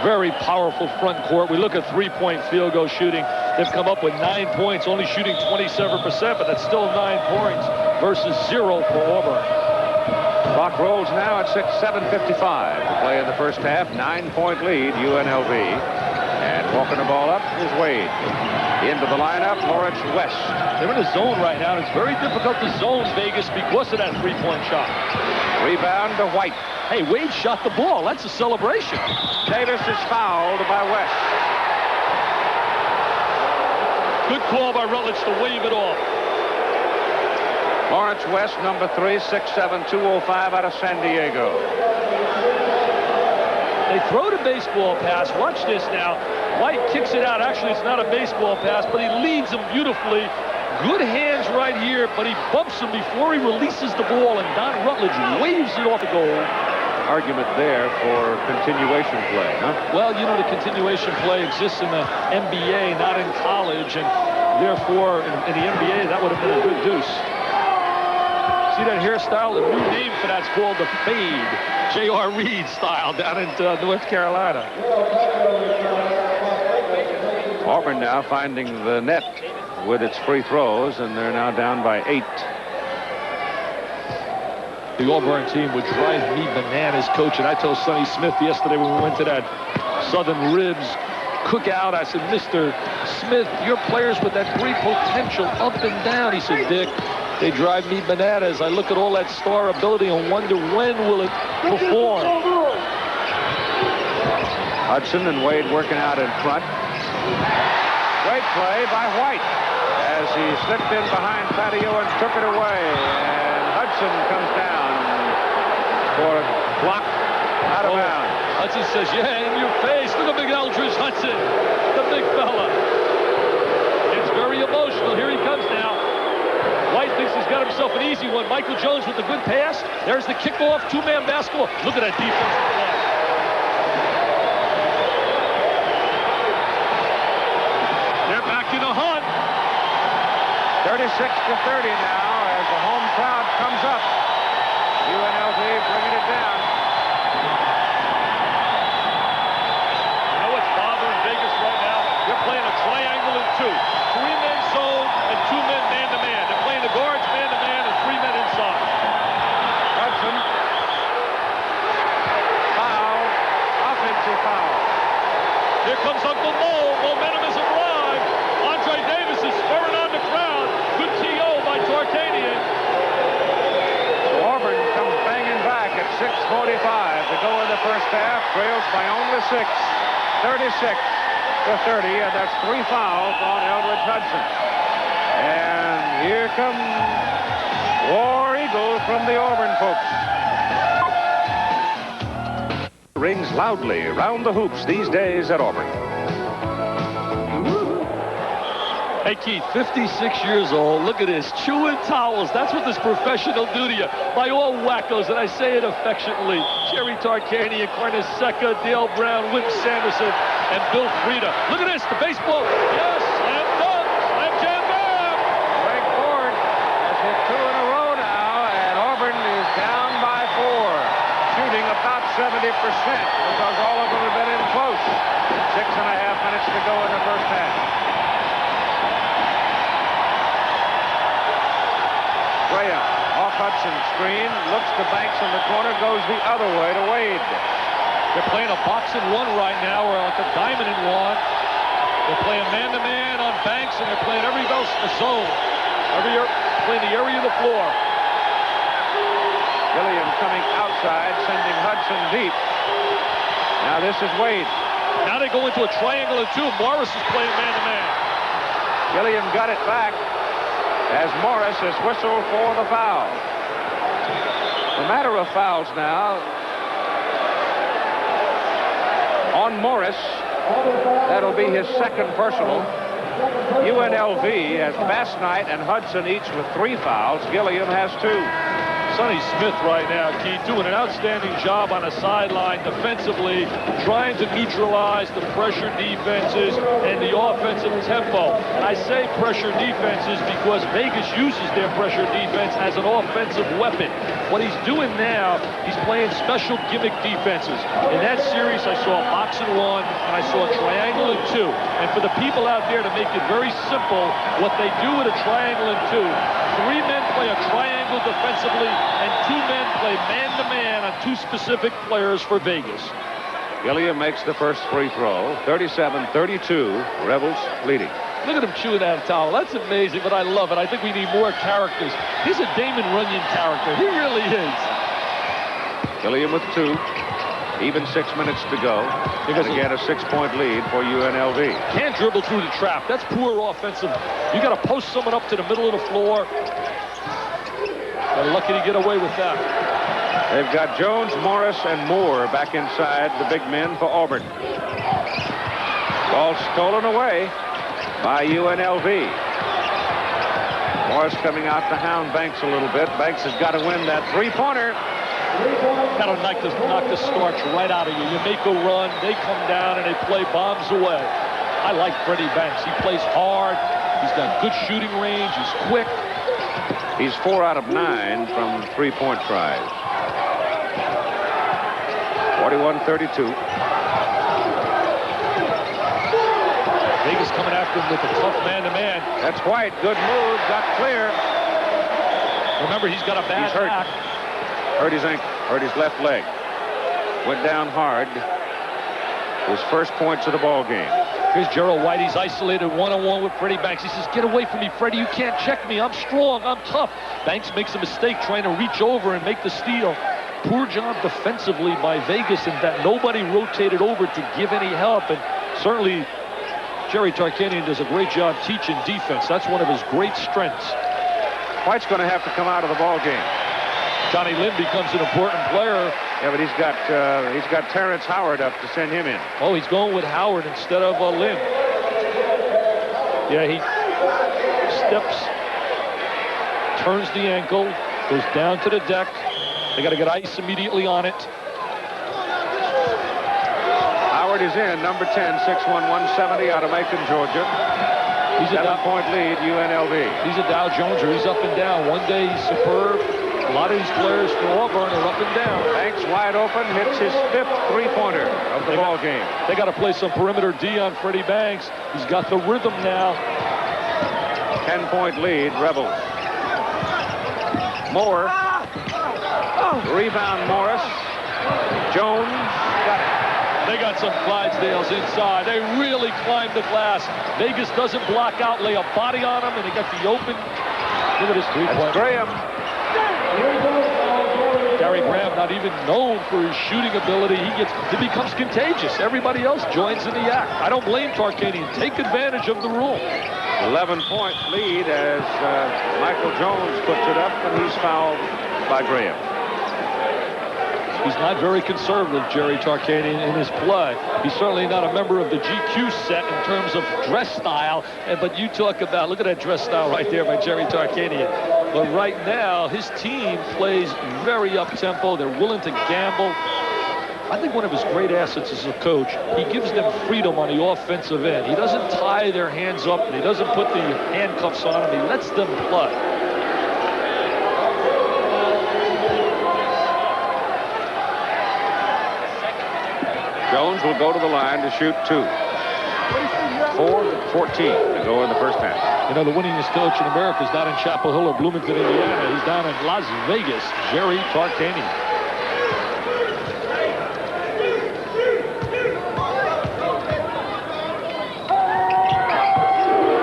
very powerful front court. We look at three-point field goal shooting. They've come up with 9 points, only shooting 27%, but that's still 9 points versus 0 for Auburn. Clock rolls now at 7:55 to play in the first half. 9-point lead, UNLV. And walking the ball up is Wade. Into the lineup, Lawrence West. They're in a zone right now, and it's very difficult to zone Vegas because of that three-point shot. Rebound to White. Hey, Wade shot the ball. That's a celebration. Davis is fouled by West. Good call by Rutledge to wave it off. Lawrence West, number 3, 6'7", 205 out of San Diego. They throw the baseball pass. Watch this now. White kicks it out. Actually, it's not a baseball pass, but he leads him beautifully. Good hands right here, but he bumps him before he releases the ball, and Don Rutledge waves it off the goal. Argument there for continuation play, huh? Well, you know, the continuation play exists in the NBA, not in college, and therefore, in the NBA, that would have been a good deuce. See that hairstyle? The new name for that's called the fade. J.R. Reed style down in North Carolina. Auburn now finding the net with its free throws, and they're now down by 8. The Auburn team would drive me bananas, coach. And I told Sonny Smith yesterday when we went to that Southern Ribs cookout, I said, Mr. Smith, your players with that great potential up and down. He said, Dick, they drive me bananas. I look at all that star ability and wonder when will it perform. Hudson and Wade working out in front. Great play by White as he slipped in behind Patio and took it away. And Hudson comes down for a block out of bounds. Hudson says, yeah, in your face. Look at big Eldridge Hudson, the big fella. It's very emotional. Here he comes now. White thinks he's got himself an easy one. Michael Jones with the good pass. There's the kickoff, two-man basketball. Look at that defensive play. They're back in a hunt. 36-30 now as the home crowd comes up. UNLV bringing it down. You know what's bothering Vegas right now? They're playing a triangle and 2. 3-man zone and 2-men man-to-man. They're playing the guards man-to-man and 3 men inside. Hudson. Foul. Offensive foul. Here comes Uncle Mo. Momentum is alive. Andre Davis is spurring on the crowd. Good TO by Tarkanian. So Auburn comes banging back at 6:45 to go in the first half. Trails by only 6. 36-30, and that's 3 fouls on Eldridge Hudson. And here comes War Eagle from the Auburn folks. Rings loudly around the hoops these days at Auburn. Hey, Keith, 56 years old. Look at this. Chewing towels. That's what this professional do to you. By all wackos, and I say it affectionately. Jerry Tarkanian, Cornus Seca, Dale Brown, Wim Sanderson, and Bill Frieda. Look at this. The baseball. Yes, slam dunk. Slam jam bam. Greg Ford has hit 2 in a row now, and Auburn is down by 4. Shooting about 70% because all of them have been in close. 6.5 minutes to go in the first half. Graham off Hudson's screen, looks to Banks in the corner, goes the other way to Wade. They're playing a box and one right now, or like a diamond and one. They're playing man-to-man on Banks, and they're playing every else a zone. Playing the area of the floor. Gilliam coming outside, sending Hudson deep. Now this is Wade. Now they go into a triangle and 2. Morris is playing man-to-man. Gilliam got it back as Morris has whistled for the foul. The matter of fouls now. On Morris, that'll be his second personal. UNLV has Bass Knight and Hudson each with 3 fouls. Gilliam has 2. Sonny Smith right now, Keith, doing an outstanding job on the sideline defensively, trying to neutralize the pressure defenses and the offensive tempo. And I say pressure defenses because Vegas uses their pressure defense as an offensive weapon. What he's doing now, he's playing special gimmick defenses. In that series, I saw a box and one, and I saw a triangle and two. And for the people out there, to make it very simple, what they do with a triangle and two, 3 men play a triangle defensively, and 2 men play man-to-man on 2 specific players for Vegas. Gilliam makes the first free throw. 37-32, Rebels leading. Look at him chewing that towel. That's amazing, but I love it. I think we need more characters. He's a Damon Runyon character. He really is. Gilliam with 2. Even 6 minutes to go. And again, a 6-point lead for UNLV. Can't dribble through the trap. That's poor offensive. You got to post someone up to the middle of the floor. They're lucky to get away with that. They've got Jones, Morris, and Moore back inside the big men for Auburn. Ball stolen away by UNLV. Morris coming out to hound Banks a little bit. Banks has got to win that 3-pointer. Got to knock the starch right out of you. You make a run, they come down, and they play bombs away. I like Freddie Banks. He plays hard. He's got good shooting range. He's quick. He's 4 out of 9 from 3-point tries. 41-32. Vegas coming after him with a tough man-to-man. That's White. Good move. Got clear. Remember, he's got a bad back. Hurt his ankle, hurt his left leg. Went down hard. His first points of the ball game. Here's Gerald White. He's isolated one-on-one with Freddie Banks. He says, get away from me, Freddie. You can't check me. I'm strong. I'm tough. Banks makes a mistake trying to reach over and make the steal. Poor job defensively by Vegas in that nobody rotated over to give any help. And certainly Jerry Tarkanian does a great job teaching defense. That's one of his great strengths. White's going to have to come out of the ball game. Johnny Lynn becomes an important player. Yeah, but he's got Terrence Howard up to send him in. Oh, he's going with Howard instead of Lynn. Yeah, he steps, turns the ankle, goes down to the deck. They got to get ice immediately on it. Howard is in, number 10, 6'1", 170 out of Macon, Georgia. He's a 7-point lead, UNLV. He's a Dow Joneser. He's up and down. One day he's superb. A lot of these players for Auburn are up and down. Banks wide open, hits his 5th 3-pointer of the ball game. They got to play some perimeter D on Freddie Banks. He's got the rhythm now. 10-point lead, Rebels. Moore. Rebound, Morris. Jones got it. They got some Clydesdales inside. They really climbed the glass. Vegas doesn't block out, lay a body on them, and they got the open. Look at this 3-point. Graham. Gary Graham, not even known for his shooting ability. He becomes contagious. Everybody else joins in the act. I don't blame Tarkanian. Take advantage of the rule. 11-point lead as Michael Jones puts it up, and he's fouled by Graham. He's not very conservative, Jerry Tarkanian, in his play. He's certainly not a member of the GQ set in terms of dress style. But you talk about, look at that dress style right there by Jerry Tarkanian. But right now, his team plays very up-tempo. They're willing to gamble. I think one of his great assets as a coach, he gives them freedom on the offensive end. He doesn't tie their hands up, and he doesn't put the handcuffs on them. He lets them play. Jones will go to the line to shoot 2. 4:14 to go in the first half. You know, the winningest coach in America is not in Chapel Hill or Bloomington, Indiana. He's down in Las Vegas, Jerry Tarkanian.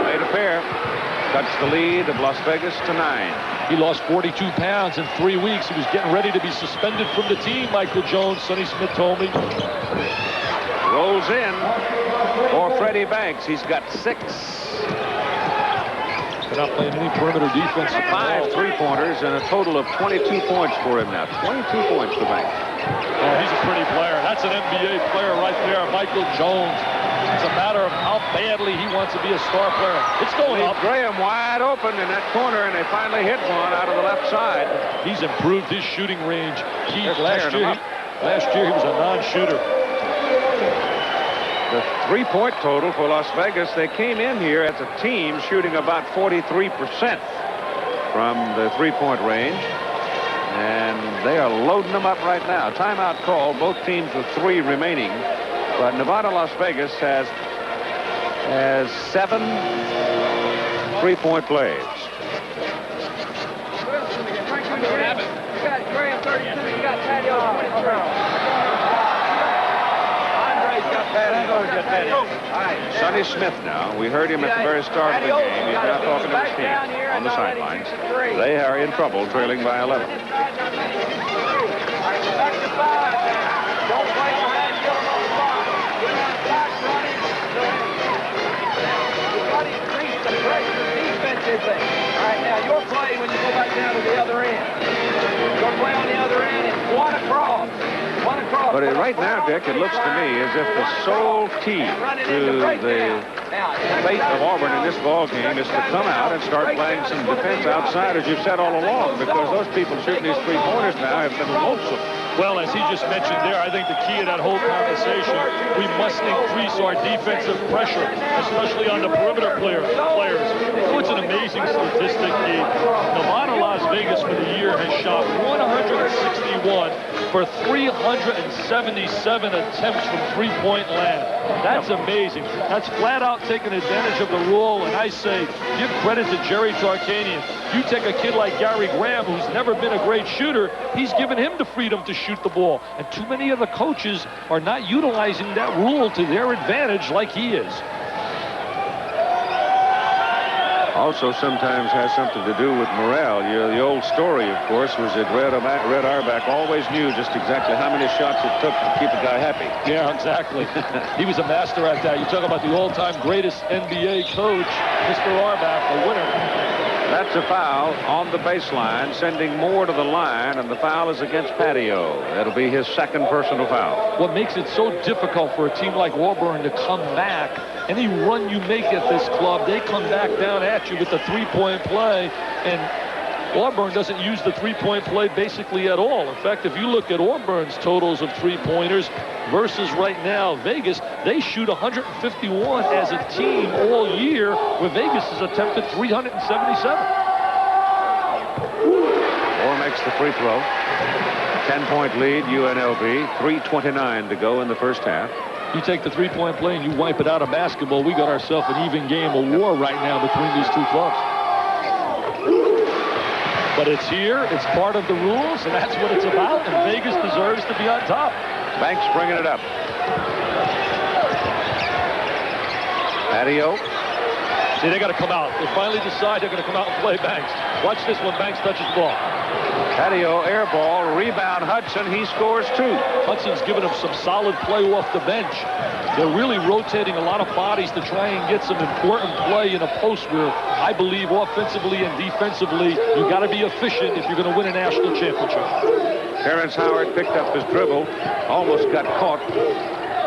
Made a pair. Cuts the lead of Las Vegas to 9. He lost 42 pounds in 3 weeks. He was getting ready to be suspended from the team, Michael Jones. Sonny Smith told me. Rolls in for Freddie Banks. He's got 6. They're not playing any perimeter defense. 5 3-pointers and a total of 22 points for him now. 22 points for Banks. Oh, he's a pretty player. That's an NBA player right there, Michael Jones. It's a matter of how badly he wants to be a star player. It's going up. Graham wide open in that corner, and they finally hit one out of the left side. He's improved his shooting range. Last year he was a non-shooter. The 3-point total for Las Vegas, they came in here as a team shooting about 43% from the 3-point range. And they are loading them up right now. Timeout call, both teams with 3 remaining. But Nevada, Las Vegas has 7 3-point plays. You got Graham 32, you got Patio 23. Sonny Smith now. We heard him at the very start of the game. He's now talking to his team on the sidelines. They are in trouble, trailing by 11. All right, now your play when you go back down to the other end. Your play on the other end is one across. But right now, Dick, it looks to me as if the sole key to the fate of Auburn in this ball game is to come out and start playing some defense outside, as you've said all along, because those people shooting these 3-pointers now have been lonesome. Well, as he just mentioned there, I think the key to that whole conversation, we must increase our defensive pressure, especially on the perimeter players. Oh, it's an amazing statistic. Nevada, Las Vegas for the year has shot 161 for 377 attempts from 3-point land. That's amazing. That's flat out taking advantage of the rule, and I say, give credit to Jerry Tarkanian. You take a kid like Gary Graham, who's never been a great shooter, he's given him the freedom to shoot the ball. And too many of the coaches are not utilizing that rule to their advantage like he is. Also sometimes has something to do with morale. The old story, of course, was that Red Auerbach always knew just exactly how many shots it took to keep a guy happy. Yeah, exactly. He was a master at that. You talk about the all-time greatest NBA coach, Mr. Auerbach, the winner. That's a foul on the baseline, sending Moore to the line, and the foul is against Patio. That'll be his second personal foul. What makes it so difficult for a team like Auburn to come back, any run you make at this club, they come back down at you with the 3-point play, and Auburn doesn't use the 3-point play basically at all. In fact, if you look at Auburn's totals of 3-pointers versus right now Vegas, they shoot 151 as a team all year, where Vegas has attempted 377. Moore makes the free throw. 10-point lead, UNLV. 3:29 to go in the first half. You take the 3-point play and you wipe it out of basketball, we got ourselves an even game, a war right now between these two clubs. But it's here, it's part of the rules, and that's what it's about, and Vegas deserves to be on top. Banks bringing it up. Patio. See, they got to come out. They finally decide they're going to come out and play Banks. Watch this when Banks touches the ball. Patio, air ball, rebound Hudson, he scores 2. Hudson's given him some solid play off the bench. They're really rotating a lot of bodies to try and get some important play in a post where I believe offensively and defensively, you got to be efficient if you're going to win a national championship. Terrence Howard picked up his dribble, almost got caught.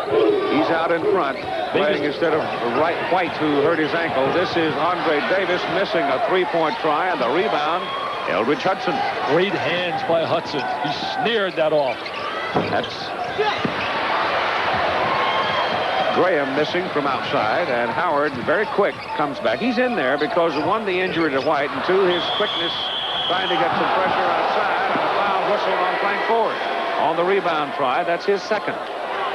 He's out in front, playing instead of White, who hurt his ankle. This is Andre Davis missing a 3-point try, and the rebound, Eldridge Hudson. Great hands by Hudson. He snared that off. That's Graham missing from outside, and Howard, very quick, comes back. He's in there because of 1, the injury to White, and 2, his quickness trying to get some pressure outside, and a foul whistled on Frank Ford. On the rebound try, that's his second.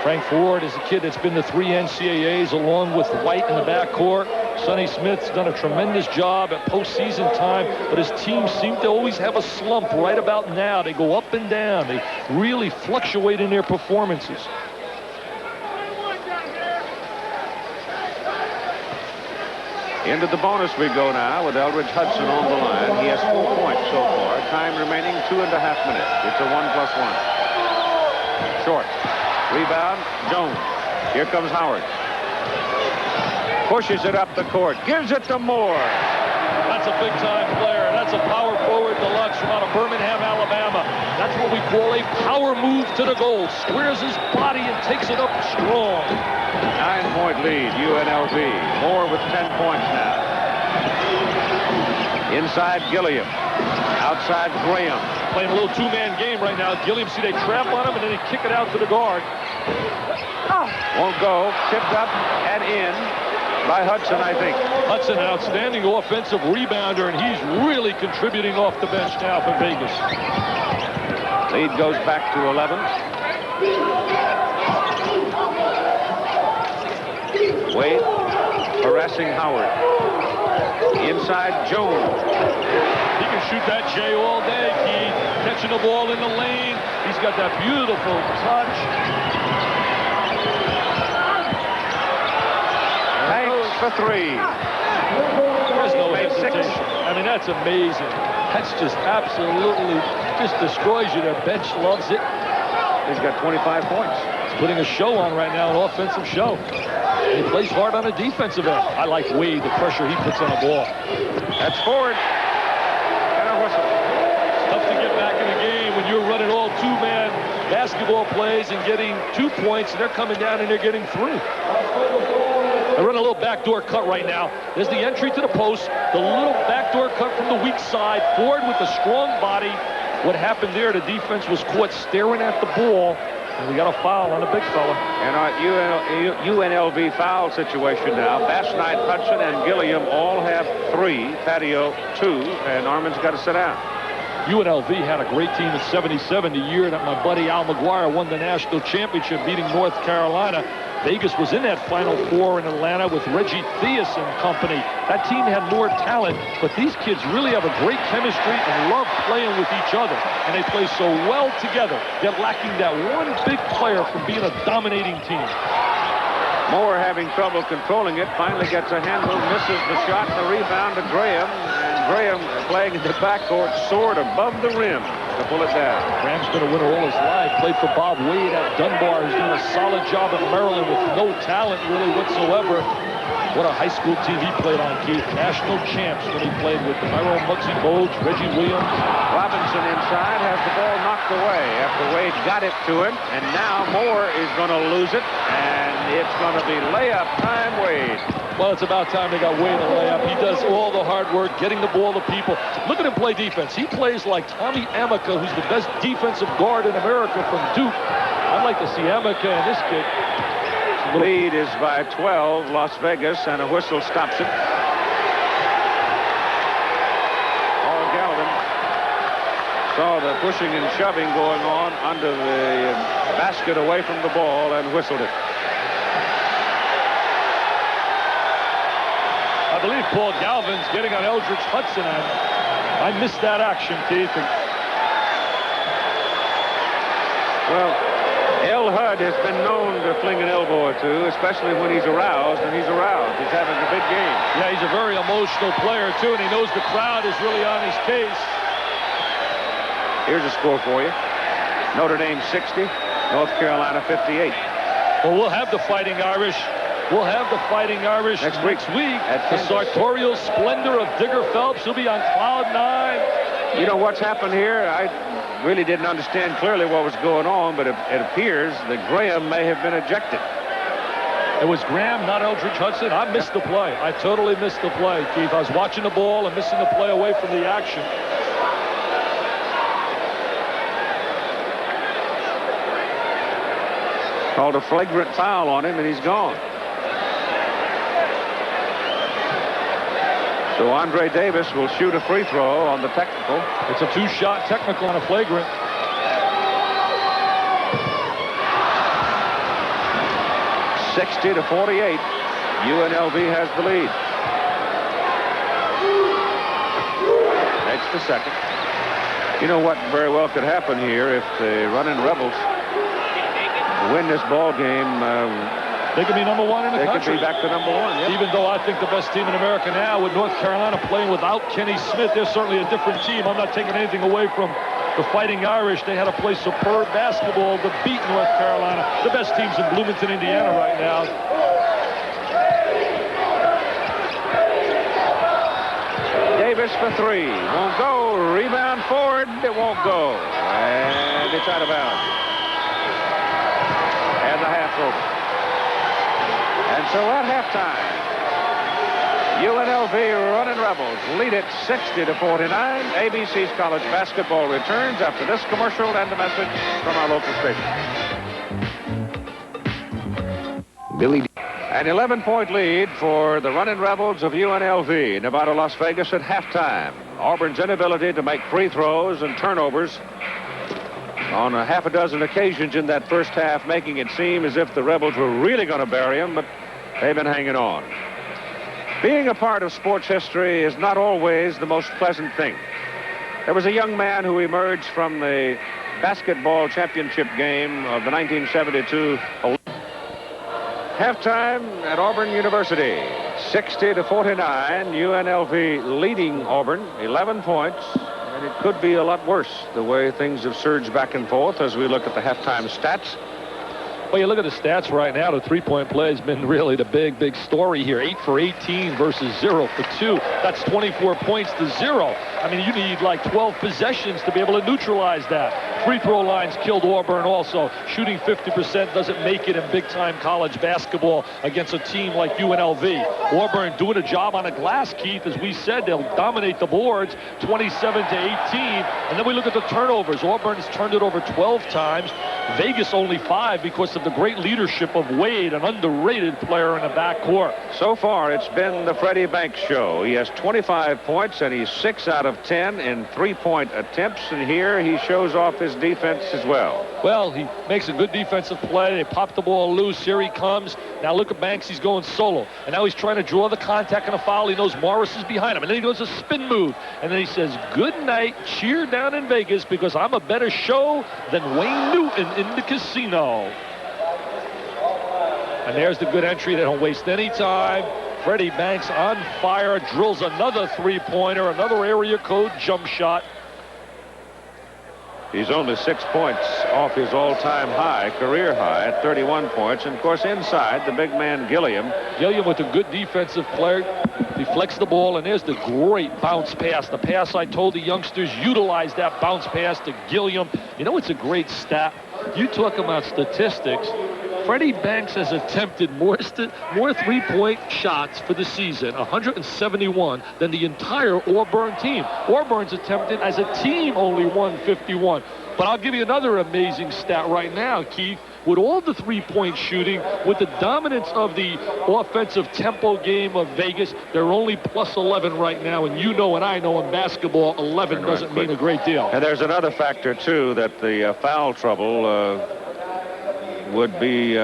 Frank Ford is a kid that's been to 3 NCAAs along with White in the backcourt. Sonny Smith's done a tremendous job at postseason time, but his teams seem to always have a slump right about now. They go up and down. They really fluctuate in their performances. Into the bonus we go now with Eldridge Hudson on the line. He has 4 points so far. Time remaining 2.5 minutes. It's a 1+1. Short. Rebound, Jones. Here comes Howard. Pushes it up the court. Gives it to Moore. That's That's a big-time player. That's a power forward deluxe from out of Birmingham, Alabama. That's what we call a power move to the goal. Squares his body and takes it up strong. 9-point lead, UNLV. Moore with 10 points now. Inside Gilliam. Outside Graham. Playing a little two-man game right now. Gilliam, see, they trap on him, and then they kick it out to the guard. Won't go. Tipped up and in by Hudson, I think. Hudson, an outstanding offensive rebounder, and he's really contributing off the bench now for Vegas. Lead goes back to 11. Wade harassing Howard. Inside Jones. He can shoot that J all day, Keith. Catching the ball in the lane. He's got that beautiful touch. Thanks for three. There's no hesitation. I mean, that's amazing. That's just absolutely just destroys you. Their bench loves it. He's got 25 points. He's putting a show on right now, an offensive show. He plays hard on a defensive end. I like Wade, the pressure he puts on the ball. That's forward. And a whistle. It's tough to get back in the game when you're running all two-man basketball plays and getting 2 points, and they're coming down and they're getting 3. They're running a little backdoor cut right now. There's the entry to the post, the little backdoor cut from the weak side. Ford with a strong body. What happened there, the defense was caught staring at the ball, and we got a foul on the big fella. And our UNLV foul situation now. Bass Knight, Hudson, and Gilliam all have 3. Patio 2, and Armin's got to sit down. UNLV had a great team in '77, the year that my buddy Al McGuire won the national championship, beating North Carolina. Vegas was in that Final Four in Atlanta with Reggie Theus and company. That team had more talent, but these kids really have a great chemistry and love playing with each other. And they play so well together. They're lacking that one big player from being a dominating team. Moore having trouble controlling it, finally gets a handle, misses the shot, the rebound to Graham. And Graham playing in the backcourt, soared above the rim to pull it down. Graham's been a winner all his life. Played for Bob Wade at Dunbar, who's doing a solid job at Maryland with no talent really whatsoever. What a high school team he played on, Keith. National champs when he played with Myron Muggsy Bogues, Reggie Williams. Robinson inside has the ball knocked away after Wade got it to him. And now Moore is going to lose it. And it's going to be layup time, Wade. Well, it's about time they got Wade a layup. He does all the hard work, getting the ball to people. Look at him play defense. He plays like Tommy Amica, who's the best defensive guard in America from Duke. I'd like to see Amica and this kid. Lead is by 12, Las Vegas, and a whistle stops it. Paul Galvin saw the pushing and shoving going on under the basket away from the ball and whistled it. I believe Paul Galvin's getting on Eldridge Hudson. I missed that action, Keith. Well, El Hud has been known to fling an elbow or two, especially when he's aroused, and he's aroused. He's having a big game. Yeah, he's a very emotional player, too, and he knows the crowd is really on his case. Here's a score for you. Notre Dame 60, North Carolina 58. Well, we'll have the Fighting Irish. We'll have the Fighting Irish next week. The sartorial splendor of Digger Phelps. He'll be on cloud 9. You know what's happened here? I really didn't understand clearly what was going on, but it appears that Graham may have been ejected. It was Graham, not Eldridge Hudson. I missed the play. I totally missed the play, Keith. I was watching the ball and missing the play away from the action. Called a flagrant foul on him, and he's gone. So Andre Davis will shoot a free throw on the technical. It's a 2-shot technical on a flagrant. $60-48. UNLV has the lead. Makes the second. You know what very well could happen here if the running Rebels win this ball game. They could be number 1 in the country. They could be back to number 1, yeah. Even though I think the best team in America now, with North Carolina playing without Kenny Smith, they're certainly a different team. I'm not taking anything away from the Fighting Irish. They had to play superb basketball to beat North Carolina. The best teams in Bloomington, Indiana right now. Davis for three. Won't go. Rebound Ford. It won't go. And it's out of bounds. And the half over. And so at halftime, UNLV Running Rebels lead it 60-49. ABC's college basketball returns after this commercial and a message from our local station. An 11-point lead for the Running Rebels of UNLV. Nevada, Las Vegas at halftime. Auburn's inability to make free throws and turnovers on a half a dozen occasions in that first half, making it seem as if the Rebels were really going to bury them, but they've been hanging on. Being a part of sports history is not always the most pleasant thing. There was a young man who emerged from the basketball championship game of the 1972 halftime at Auburn University. 60-49, UNLV leading Auburn, 11 points. And it could be a lot worse the way things have surged back and forth as we look at the halftime stats. Well, you look at the stats right now. The three-point play has been really the big story here. 8 for 18 versus 0 for 2. That's 24 points to 0. I mean, you need like 12 possessions to be able to neutralize that. Free throw lines killed Auburn also. Shooting 50% doesn't make it in big-time college basketball against a team like UNLV. Auburn doing a job on the glass, Keith. As we said, they'll dominate the boards 27-18. And then we look at the turnovers. Auburn has turned it over 12 times. Vegas only 5 because of the great leadership of Wade, an underrated player in the backcourt. So far, it's been the Freddie Banks show. He has 25 points, and he's 6 out of 10 in three-point attempts. And here he shows off his defense as well. Well, he makes a good defensive play. They pop the ball loose. Here he comes. Now look at Banks. He's going solo. And now he's trying to draw the contact and a foul. He knows Morris is behind him. And then he goes a spin move. And then he says, good night, cheer down in Vegas because I'm a better show than Wayne Newton in the casino. And there's the good entry. They don't waste any time. Freddie Banks on fire, drills another three-pointer, another area code jump shot. He's only 6 points off his all-time high, career high at 31 points. And, of course, inside, the big man, Gilliam. Gilliam with a good defensive player. Deflects the ball, and there's the great bounce pass. The pass I told the youngsters, utilize that bounce pass to Gilliam. You know, it's a great stat. You talk about statistics. Freddie Banks has attempted more three-point shots for the season, 171, than the entire Auburn team. Auburn's attempted as a team only 151. But I'll give you another amazing stat right now, Keith. With all the three-point shooting, with the dominance of the offensive tempo game of Vegas, they're only plus 11 right now. And you know and I know in basketball, 11 doesn't mean a great deal. And there's another factor, too, that the foul trouble would be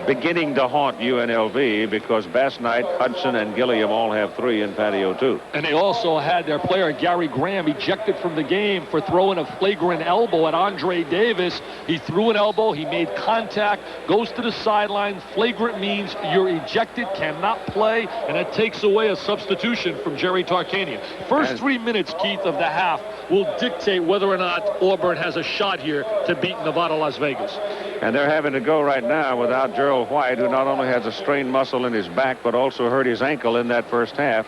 beginning to haunt UNLV because Bass Knight, Hudson, and Gilliam all have 3 in patio 2. And they also had their player, Gary Graham, ejected from the game for throwing a flagrant elbow at Andre Davis. He threw an elbow, he made contact, goes to the sideline. Flagrant means you're ejected, cannot play, and it takes away a substitution from Jerry Tarkanian. First 3 minutes, Keith, of the half will dictate whether or not Auburn has a shot here to beat Nevada, Las Vegas. And they're having to go right now without Gerald White, who not only has a strained muscle in his back, but also hurt his ankle in that first half.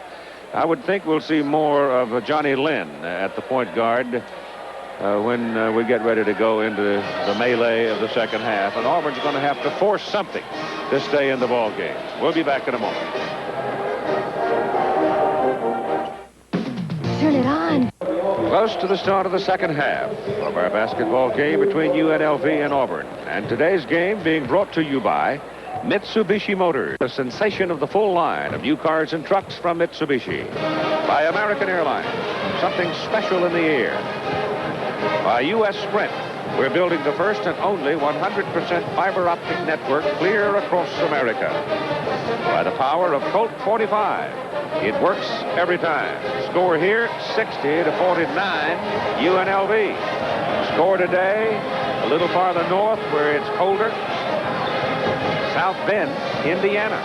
I would think we'll see more of Johnny Lynn at the point guard when we get ready to go into the melee of the second half. And Auburn's going to have to force something to stay in the ball game. We'll be back in a moment. Turn it on. Close to the start of the second half of our basketball game between UNLV and Auburn. And today's game being brought to you by Mitsubishi Motors, the sensation of the full line of new cars and trucks from Mitsubishi. By American Airlines, something special in the air. By U.S. Sprint, we're building the first and only 100% fiber optic network clear across America. By the power of Colt 45. It works every time. Score here, 60-49, UNLV. Score today, a little farther north where it's colder, South Bend, Indiana.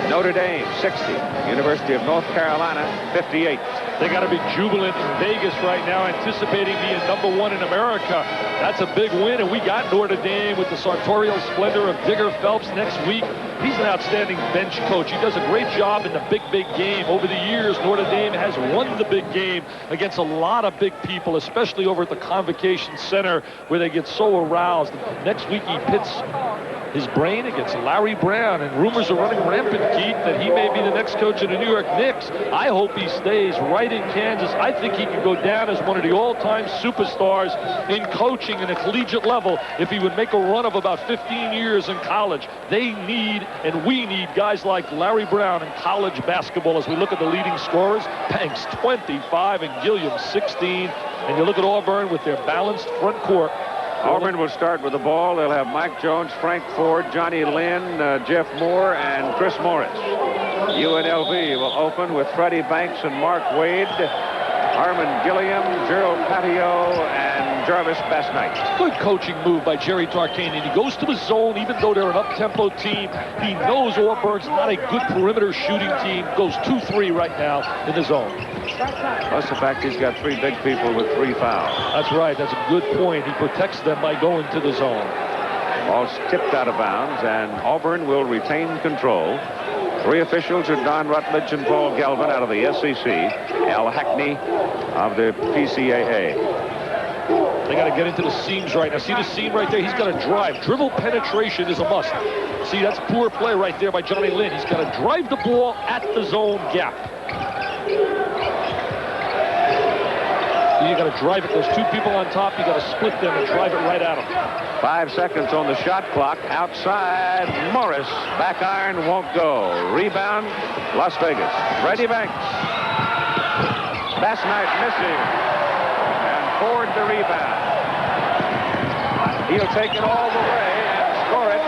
Notre Dame, 60. University of North Carolina, 58. They got to be jubilant in Vegas right now, anticipating being #1 in America. That's a big win, and we got Notre Dame with the sartorial splendor of Digger Phelps next week. He's an outstanding bench coach. He does a great job in the big game. Over the years, Notre Dame has won the big game against a lot of big people, especially over at the Convocation Center, where they get so aroused. Next week, he pits his brain against Larry Brown, and rumors are running rampant, Keith, that he may be the next coach of the New York Knicks. I hope he stays right in Kansas. I think he could go down as one of the all-time superstars in coaching in a collegiate level if he would make a run of about 15 years in college. They need, and we need, guys like Larry Brown in college basketball. As we look at the leading scorers, Banks 25 and Gilliam 16. And you look at Auburn with their balanced front court. Auburn will start with the ball. They'll have Mike Jones, Frank Ford, Johnny Lynn, Jeff Moore, and Chris Morris. UNLV will open with Freddie Banks and Mark Wade, Harmon Gilliam, Gerald Patio, and Jarvis Bass-Knight. Good coaching move by Jerry Tarkanian. He goes to the zone, even though they're an up-tempo team. He knows Auburn's not a good perimeter shooting team. Goes 2-3 right now in the zone. Plus the fact he's got 3 big people with 3 fouls. That's right. That's a good point. He protects them by going to the zone. Ball's tipped out of bounds, and Auburn will retain control. 3 officials are Don Rutledge and Paul Galvin out of the SEC, Al Hackney of the PCAA. They got to get into the seams right now. See the seam right there? He's got to drive. Dribble penetration is a must. See, that's poor play right there by Johnny Lynn. He's got to drive the ball at the zone gap. You got to drive it. There's 2 people on top. You got to split them and drive it right at them. 5 seconds on the shot clock. Outside, Morris. Back iron won't go. Rebound, Las Vegas. Freddie Banks. Bass-Knight missing. And Ford the rebound. He'll take it all the way and score it.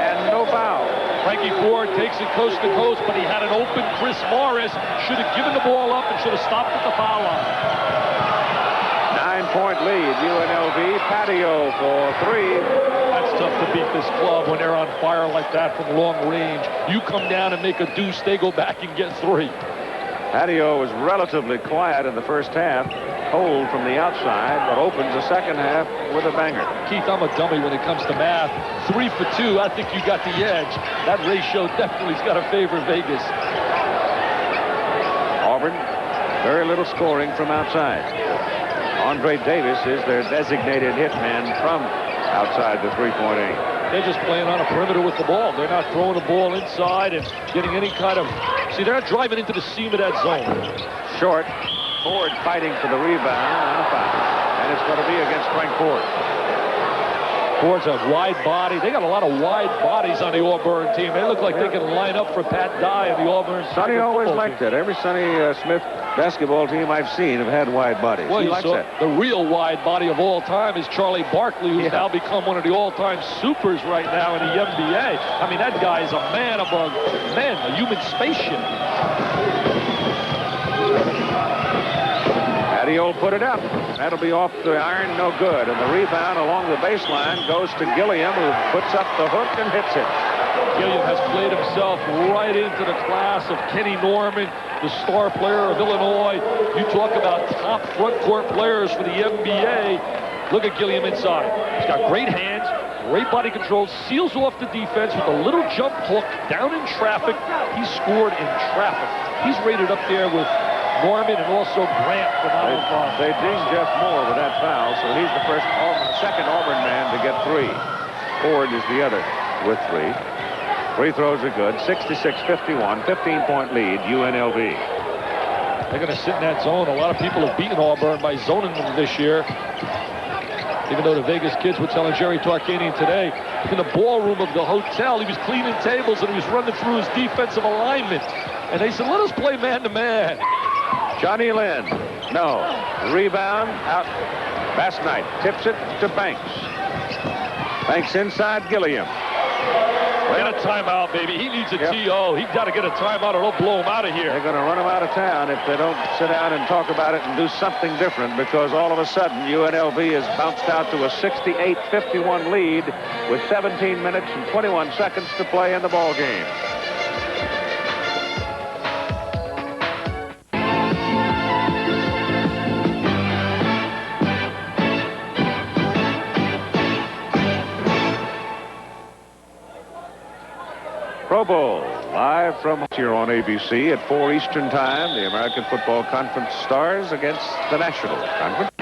And no foul. Frankie Ford takes it coast to coast, but he had an open Chris Morris. Should have given the ball up and should have stopped at the foul line. 9-point lead, UNLV. Patio for 3. That's tough to beat this club when they're on fire like that from long range. You come down and make a deuce, they go back and get 3. Patio was relatively quiet in the first half, cold from the outside, but opens the second half with a banger. Keith, I'm a dummy when it comes to math. 3 for 2, I think you got the edge. That ratio definitely's got to favor Vegas. Auburn, very little scoring from outside. Andre Davis is their designated hitman from outside the 3-point aim. They're just playing on a perimeter with the ball. They're not throwing the ball inside and getting any kind of... See, they're not driving into the seam of that zone. Short. Ford fighting for the rebound and a foul. And it's going to be against Frank Ford. Ford's a wide body. They got a lot of wide bodies on the Auburn team. They look like they can line up for Pat Dye and the Auburn. Sonny always liked that. Every Sonny Smith basketball team I've seen have had wide bodies. Well, he likes that. The real wide body of all time is Charlie Barkley, who's now become one of the all-time supers right now in the NBA. I mean, that guy is a man among men, a human spaceship. Patio put it up. That'll be off the iron, no good. And the rebound along the baseline goes to Gilliam, who puts up the hook and hits it. Gilliam has played himself right into the class of Kenny Norman, the star player of Illinois. You talk about top front court players for the NBA. Look at Gilliam inside. He's got great hands, great body control, seals off the defense with a little jump hook down in traffic. He scored in traffic. He's rated up there with Norman and also Grant from Auburn. They dinged Jeff Moore with that foul, so he's the second Auburn man to get 3. Ford is the other with 3. Free throws are good. 66-51, 15-point lead, UNLV. They're going to sit in that zone. A lot of people have beaten Auburn by zoning them this year. Even though the Vegas kids were telling Jerry Tarkanian today, in the ballroom of the hotel, he was cleaning tables and he was running through his defensive alignment. And they said, let us play man-to-man. Johnny Lynn, no. Rebound, out. Bass-Knight tips it to Banks. Banks inside Gilliam. Get a timeout, baby. He needs a TO. He's got to get a timeout or they'll blow him out of here. They're going to run him out of town if they don't sit down and talk about it and do something different, because all of a sudden UNLV has bounced out to a 68-51 lead with 17 minutes and 21 seconds to play in the ball game. Pro Bowl, live from here on ABC at 4 Eastern Time. The American Football Conference Stars against the National Conference.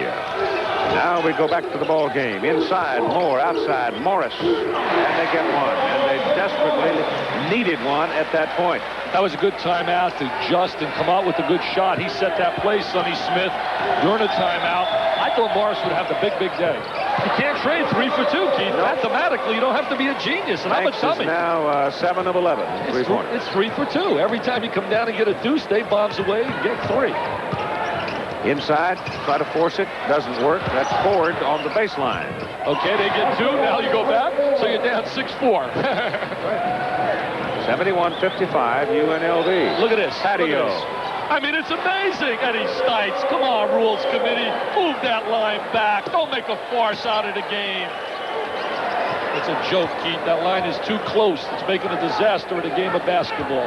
Now we go back to the ball game. Inside, Moore. Outside, Morris. And they get one. And they desperately needed one at that point. That was a good timeout to adjust and come out with a good shot. He set that play, Sonny Smith, during a timeout. I thought Morris would have the big day. You can't trade 3 for 2, Keith. No. Mathematically, you don't have to be a genius. And I'm a dummy. Now 7 of 11. It's 3 for 2. Every time you come down and get a deuce, Dave bombs away and get 3. Inside, try to force it. Doesn't work. That's Ford on the baseline. Okay, they get 2. Now you go back. So you're down 6-4. 71-55, UNLV. Look at this. Patio. I mean, it's amazing. And he Stites. Come on, Rules Committee. Move that line back. Don't make a farce out of the game. It's a joke, Keith. That line is too close. It's making a disaster in a game of basketball.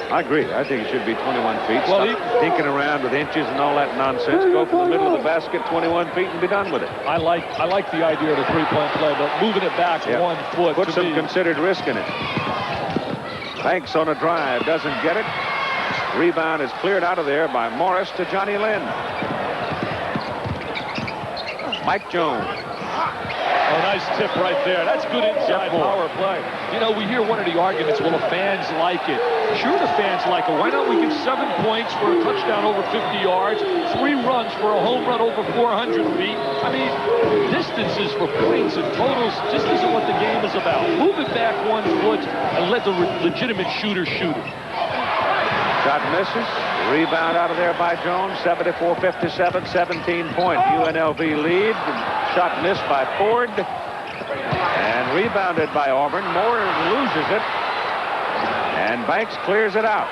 I agree. I think it should be 21 feet. Well, stop dinking around with inches and all that nonsense. Go from the middle of the basket, 21 feet, and be done with it. I like the idea of the three-point play, but moving it back 1 foot. Put some considered risk in it. Banks on a drive, doesn't get it. Rebound is cleared out of there by Morris to Johnny Lynn. Mike Jones. Oh, nice tip right there. That's good inside power play. You know, we hear one of the arguments, well, the fans like it. Sure, the fans like it. Why don't we give 7 points for a touchdown over 50 yards, 3 runs for a home run over 400 feet? I mean, distances for points and totals just isn't what the game is about. Move it back 1 foot and let the legitimate shooter shoot it. Shot misses. Rebound out of there by Jones. 74-57, 17-point UNLV lead. Shot missed by Ford. And rebounded by Auburn. Moore loses it. And Banks clears it out.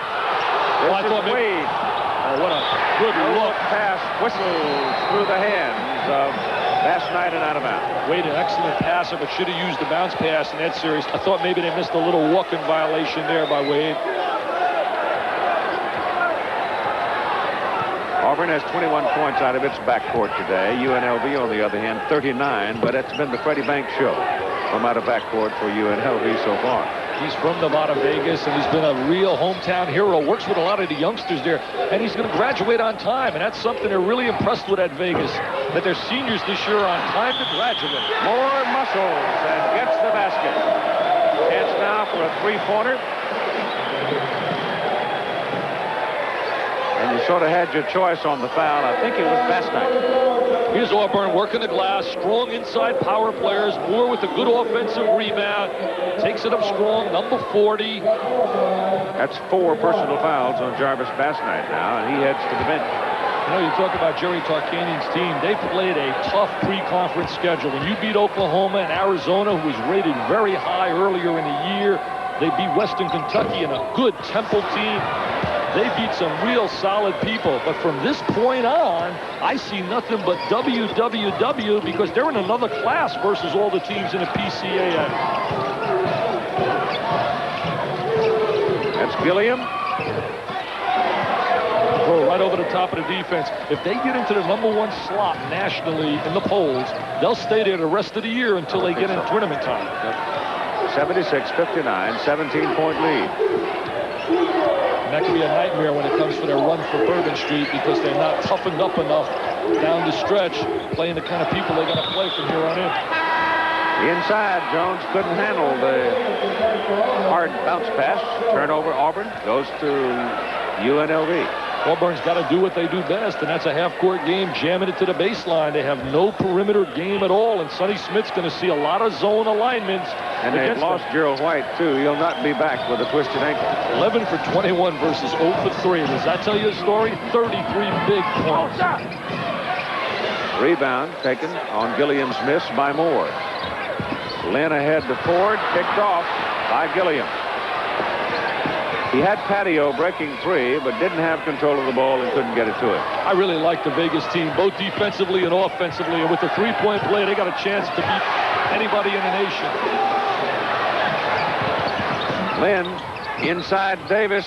This is Wade. Oh, what a good look. Pass whistles through the hands of Bass Knight and out of bounds. Wade, an excellent passer, but should have used the bounce pass in that series. I thought maybe they missed a little walking violation there by Wade. Auburn has 21 points out of its backcourt today. UNLV, on the other hand, 39, but it's been the Freddie Banks show from out of backcourt for UNLV so far. He's from Nevada, Vegas, and he's been a real hometown hero. Works with a lot of the youngsters there, and he's going to graduate on time, and that's something they're really impressed with at Vegas, that their seniors this year are on time to graduate. More muscles and gets the basket. Chance now for a three-pointer. And you sort of had your choice on the foul. I think it was Bass Knight. Here's Auburn working the glass. Strong inside power players. Moore with a good offensive rebound. Takes it up strong. Number 40. That's 4 personal fouls on Jarvis Bass Knight now, and he heads to the bench. You know, you talk about Jerry Tarkanian's team. They played a tough pre-conference schedule. When you beat Oklahoma and Arizona, who was rated very high earlier in the year, they beat Western Kentucky and a good Temple team. They beat some real solid people. But from this point on, I see nothing but WWW because they're in another class versus all the teams in the PCAA. That's Gilliam. Throw right over the top of the defense. If they get into the #1 slot nationally in the polls, they'll stay there the rest of the year until they get in tournament time. 76-59, 17-point lead. And that can be a nightmare when it comes for their run for Bourbon Street because they're not toughened up enough down the stretch, playing the kind of people they got to play from here on in. Inside, Jones couldn't handle the hard bounce pass. Turnover, Auburn goes to UNLV. Auburn's got to do what they do best, and that's a half-court game, jamming it to the baseline. They have no perimeter game at all, and Sonny Smith's going to see a lot of zone alignments. And they've lost Gerald White, too. He'll not be back with a twisted ankle. 11 for 21 versus 0 for 3. Does that tell you a story? 33 big points. Rebound taken on Gilliam's miss by Moore. Lynn ahead to Ford, picked off by Gilliam. He had Patio breaking 3, but didn't have control of the ball and couldn't get it to him. I really like the Vegas team, both defensively and offensively. And with the three-point play, they got a chance to beat anybody in the nation. Lynn inside Davis,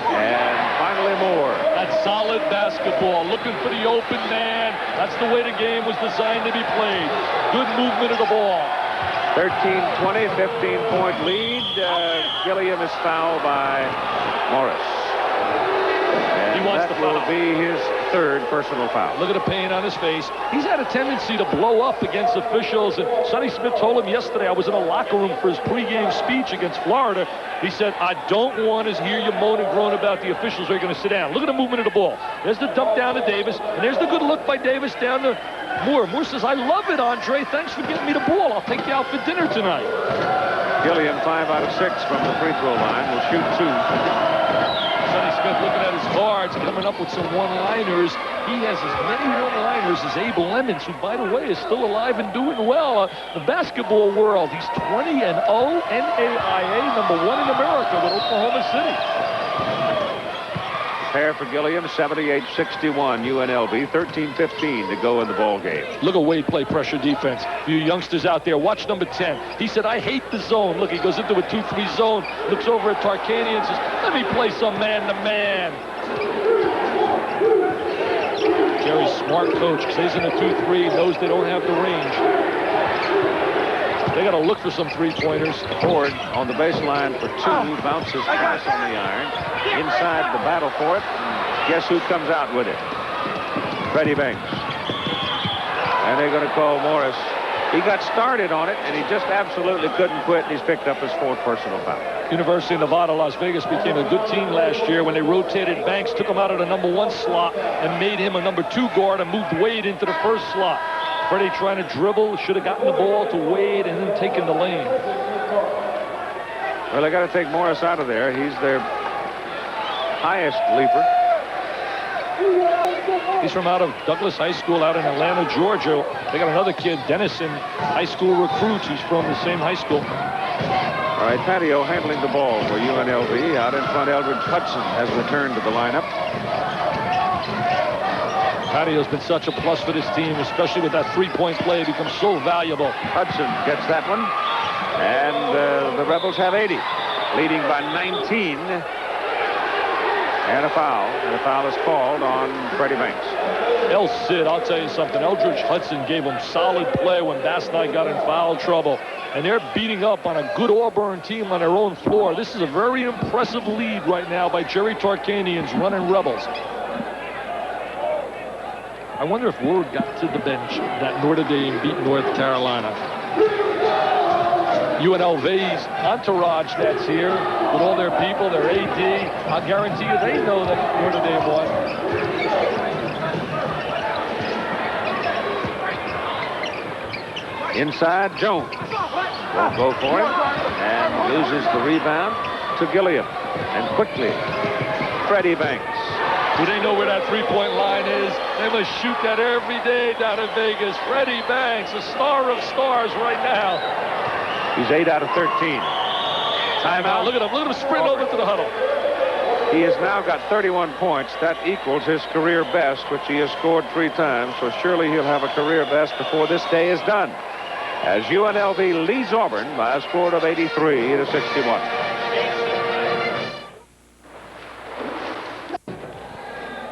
and finally Moore. That's solid basketball, looking for the open man. That's the way the game was designed to be played. Good movement of the ball. 13-20, 15-point lead. Gilliam is fouled by Morris. And He wants that the foul. will be his third personal foul. Look at the pain on his face. He's had a tendency to blow up against officials. And Sonny Smith told him yesterday, I was in a locker room for his pregame speech against Florida. He said, I don't want to hear you moan and groan about the officials. Are going to sit down. Look at the movement of the ball. There's the dump down to Davis. And there's the good look by Davis down to Moore. Moore says, I love it, Andre. Thanks for getting me the ball. I'll take you out for dinner tonight. Gilliam, 5 out of 6 from the free throw line. Will shoot 2. Sonny Smith looking at his cards, coming up with some one-liners. He has as many one-liners as Abe Lemons, who, by the way, is still alive and doing well. The basketball world, he's 20-0, NAIA, #1 in America with Oklahoma City. Pair for Gilliam, 78-61, UNLV, 13-15 to go in the ball game. Look at Wade play pressure defense. You youngsters out there, watch number 10. He said, I hate the zone. Look, he goes into a 2-3 zone, looks over at Tarkanian and says, let me play some man-to-man. Jerry's smart coach, stays in a 2-3, knows they don't have the range. They got to look for some three-pointers. Ford on the baseline for 2, bounces pass on the iron. Inside the battle for it. Guess who comes out with it? Freddie Banks. And they're going to call Morris. He got started on it, and he just absolutely couldn't quit. He's picked up his 4th personal foul. University of Nevada, Las Vegas became a good team last year when they rotated Banks, took him out of the #1 slot, and made him a #2 guard and moved Wade into the 1st slot. Freddie trying to dribble, should have gotten the ball to Wade and then taken the lane. Well, they got to take Morris out of there. He's their highest leaper. He's from out of Douglas High School out in Atlanta, Georgia. They got another kid, Dennison, high school recruit, who's from the same high school. All right, Patio handling the ball for UNLV. Out in front, Eldridge Hudson has returned to the lineup. Patio's been such a plus for this team, especially with that 3-point play. It becomes so valuable. Hudson gets that one. And the Rebels have 80, leading by 19. And a foul. And a foul is called on Freddie Banks. El Cid, I'll tell you something. Eldridge Hudson gave him solid play when Bass Knight got in foul trouble. And they're beating up on a good Auburn team on their own floor. This is a very impressive lead right now by Jerry Tarkanian's running Rebels. I wonder if word got to the bench that Notre Dame beat North Carolina. UNLV's entourage that's here with all their people, their AD. I'll guarantee you they know that Notre Dame won. Inside, Jones won't go for it and loses the rebound to Gilliam. And quickly, Freddie Banks. Do they know where that 3-point line is? They must shoot that every day down in Vegas. Freddie Banks, a star of stars right now. He's 8 out of 13. Timeout. Look at him sprint over to the huddle. He has now got 31 points. That equals his career best, which he has scored 3 times. So surely he'll have a career best before this day is done. As UNLV leads Auburn by a score of 83-61.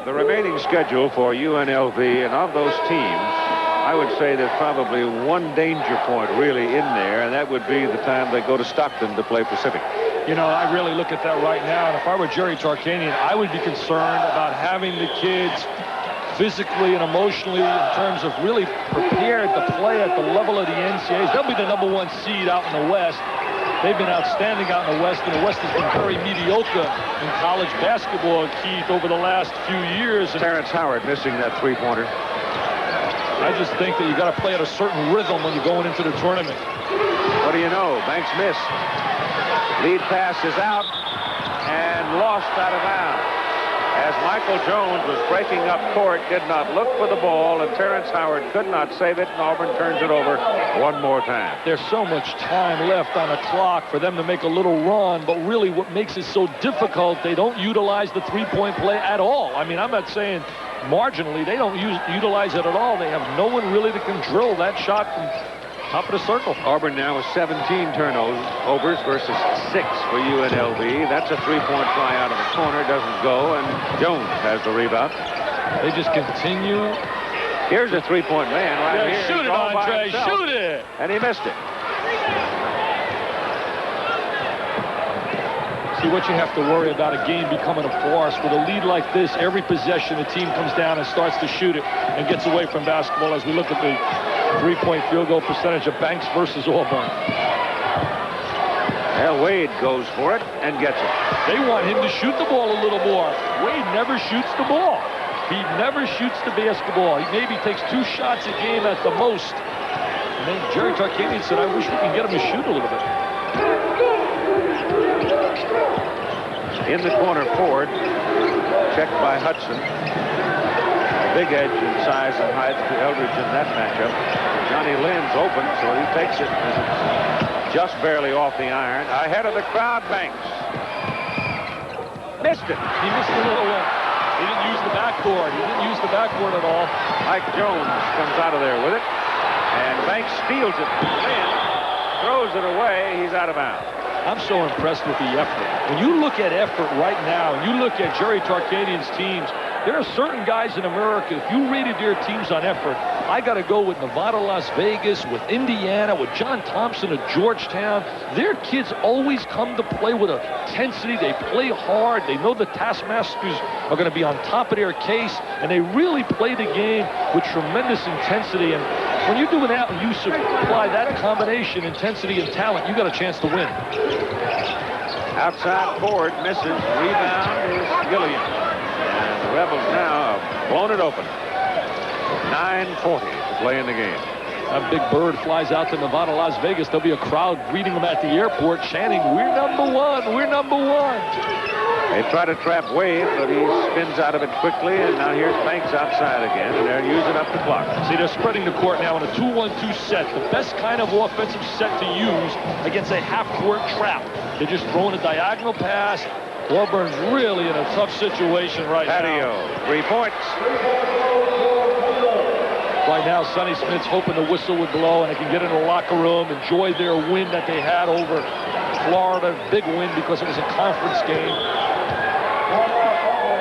The remaining schedule for UNLV, and of those teams, I would say there's probably one danger point really in there, and that would be the time they go to Stockton to play Pacific. You know, I really look at that right now, and if I were Jerry Tarkanian, I would be concerned about having the kids physically and emotionally in terms of really prepared to play at the level of the NCAAs. They'll be the #1 seed out in the West. They've been outstanding out in the West, and the West has been very mediocre in college basketball, Keith, over the last few years. And Terrence Howard missing that 3-pointer. I just think that you got to play at a certain rhythm when you're going into the tournament. What do you know? Banks missed. Lead pass is out and lost out of bounds. As Michael Jones was breaking up court, did not look for the ball, and Terrence Howard could not save it, and Auburn turns it over one more time. There's so much time left on the clock for them to make a little run, but really what makes it so difficult, they don't utilize the 3-point play at all. I mean, I'm not saying marginally, they don't utilize it at all. They have no one really that can drill that shot from top of the circle. Auburn now with 17 turnovers versus 6 for UNLV. That's a 3-point try out of the corner. Doesn't go, and Jones has the rebound. They just continue. Here's a 3-point man right here. Shoot it, Andre. Shoot it. And he missed it. See, what you have to worry about a game becoming a farce. With a lead like this, every possession, the team comes down and starts to shoot it and gets away from basketball as we look at the three-point field goal percentage of Banks versus Auburn. Well, Wade goes for it and gets it. They want him to shoot the ball a little more. Wade never shoots the ball. He never shoots the basketball. He maybe takes 2 shots a game at the most. And then Jerry Tarkanian said, I wish we could get him to shoot a little bit. In the corner, Ford, checked by Hudson. Big edge in size and height to Eldridge in that matchup. Johnny Lynn's open, so he takes it. Just barely off the iron. Ahead of the crowd, Banks. Missed it. He missed a little one. He didn't use the backboard. He didn't use the backboard at all. Mike Jones comes out of there with it. And Banks steals it. Lynn throws it away. He's out of bounds. I'm so impressed with the effort. When you look at effort right now, and you look at Jerry Tarkanian's teams, there are certain guys in America, if you rated their teams on effort, I got to go with Nevada, Las Vegas, with Indiana, with John Thompson at Georgetown. Their kids always come to play with intensity. They play hard. They know the taskmasters are going to be on top of their case, and they really play the game with tremendous intensity. And when you're doing that, when you supply that combination, intensity and talent, you got a chance to win. Outside Ford misses. Rebound is Gilliam. And the Rebels now have blown it open. 9:40 to play in the game. A big bird flies out to Nevada, Las Vegas. There'll be a crowd greeting them at the airport, chanting, "We're number one, we're number one." They try to trap Wade, but he spins out of it quickly, and now here's Banks outside again, and they're using up the clock. See, they're spreading the court now in a 2-1-2 set. The best kind of offensive set to use against a half-court trap. They're just throwing a diagonal pass. Auburn's really in a tough situation right now. Patio, 3 points. Right now, Sonny Smith's hoping the whistle would blow and they can get in the locker room, enjoy their win that they had over Florida. Big win because it was a conference game.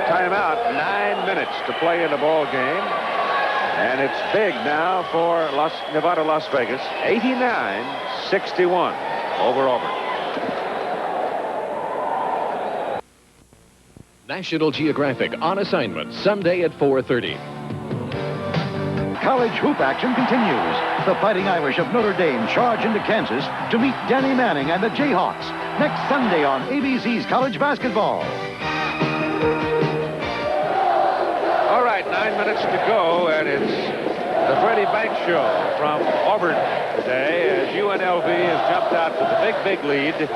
Timeout, 9 minutes to play in the ball game. And it's big now for Nevada, Las Vegas. 89-61 over Auburn. National Geographic on assignment Sunday at 4:30. College hoop action continues. The Fighting Irish of Notre Dame charge into Kansas to meet Danny Manning and the Jayhawks next Sunday on ABC's College Basketball. All right, 9 minutes to go, and it's the Freddie Banks Show from Auburn today as UNLV has jumped out to the big lead.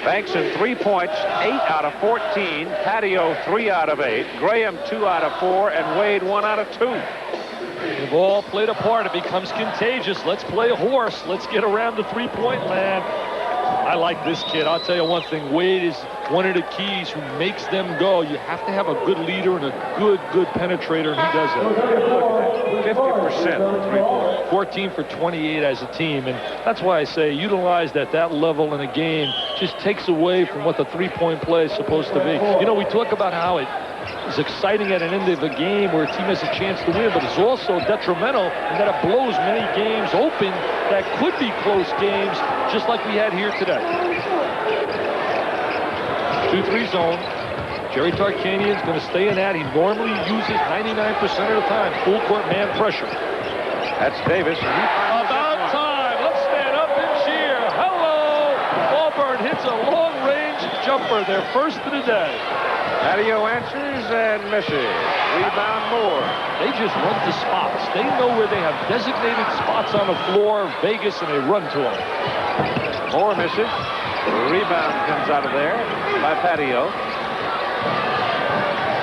Banks in 3 points, 8 out of 14. Patio, 3 out of 8. Graham, 2 out of 4. And Wade, 1 out of 2. They've all played a part. It becomes contagious. Let's play a horse. Let's get around the three-point land. I like this kid. I'll tell you one thing. Wade is one of the keys who makes them go. You have to have a good leader and a good penetrator, and he does that. 50% for three-point. 14 for 28 as a team, and that's why I say utilized at that level in a game just takes away from what the three-point play is supposed to be. You know, we talk about how it is exciting at an end of a game where a team has a chance to win, but it's also detrimental in that it blows many games open that could be close games, just like we had here today. 2-3 zone. Jerry Tarkanian's going to stay in that. He normally uses 99% of the time full court man pressure. That's Davis. About time. Let's stand up and cheer. Hello. Auburn hits a long-range jumper. Their first of the day. Patio answers and misses. Rebound Moore. They just run to spots. They know where they have designated spots on the floor, Vegas, and they run to them. Moore misses. The rebound comes out of there by Patio.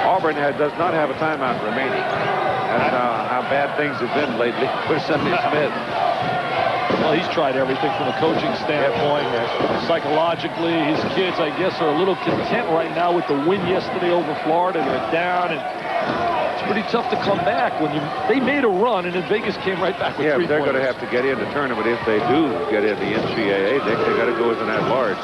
Auburn does not have a timeout remaining. That's how bad things have been lately for Sonny Smith. Well, he's tried everything from a coaching standpoint. Psychologically, his kids, I guess, are a little content right now with the win yesterday over Florida. They're down, and it's pretty tough to come back when they made a run, and then Vegas came right back with 3 they're points. going to have to get in the tournament. If they do get in the NCAA, they got to go as an at-large.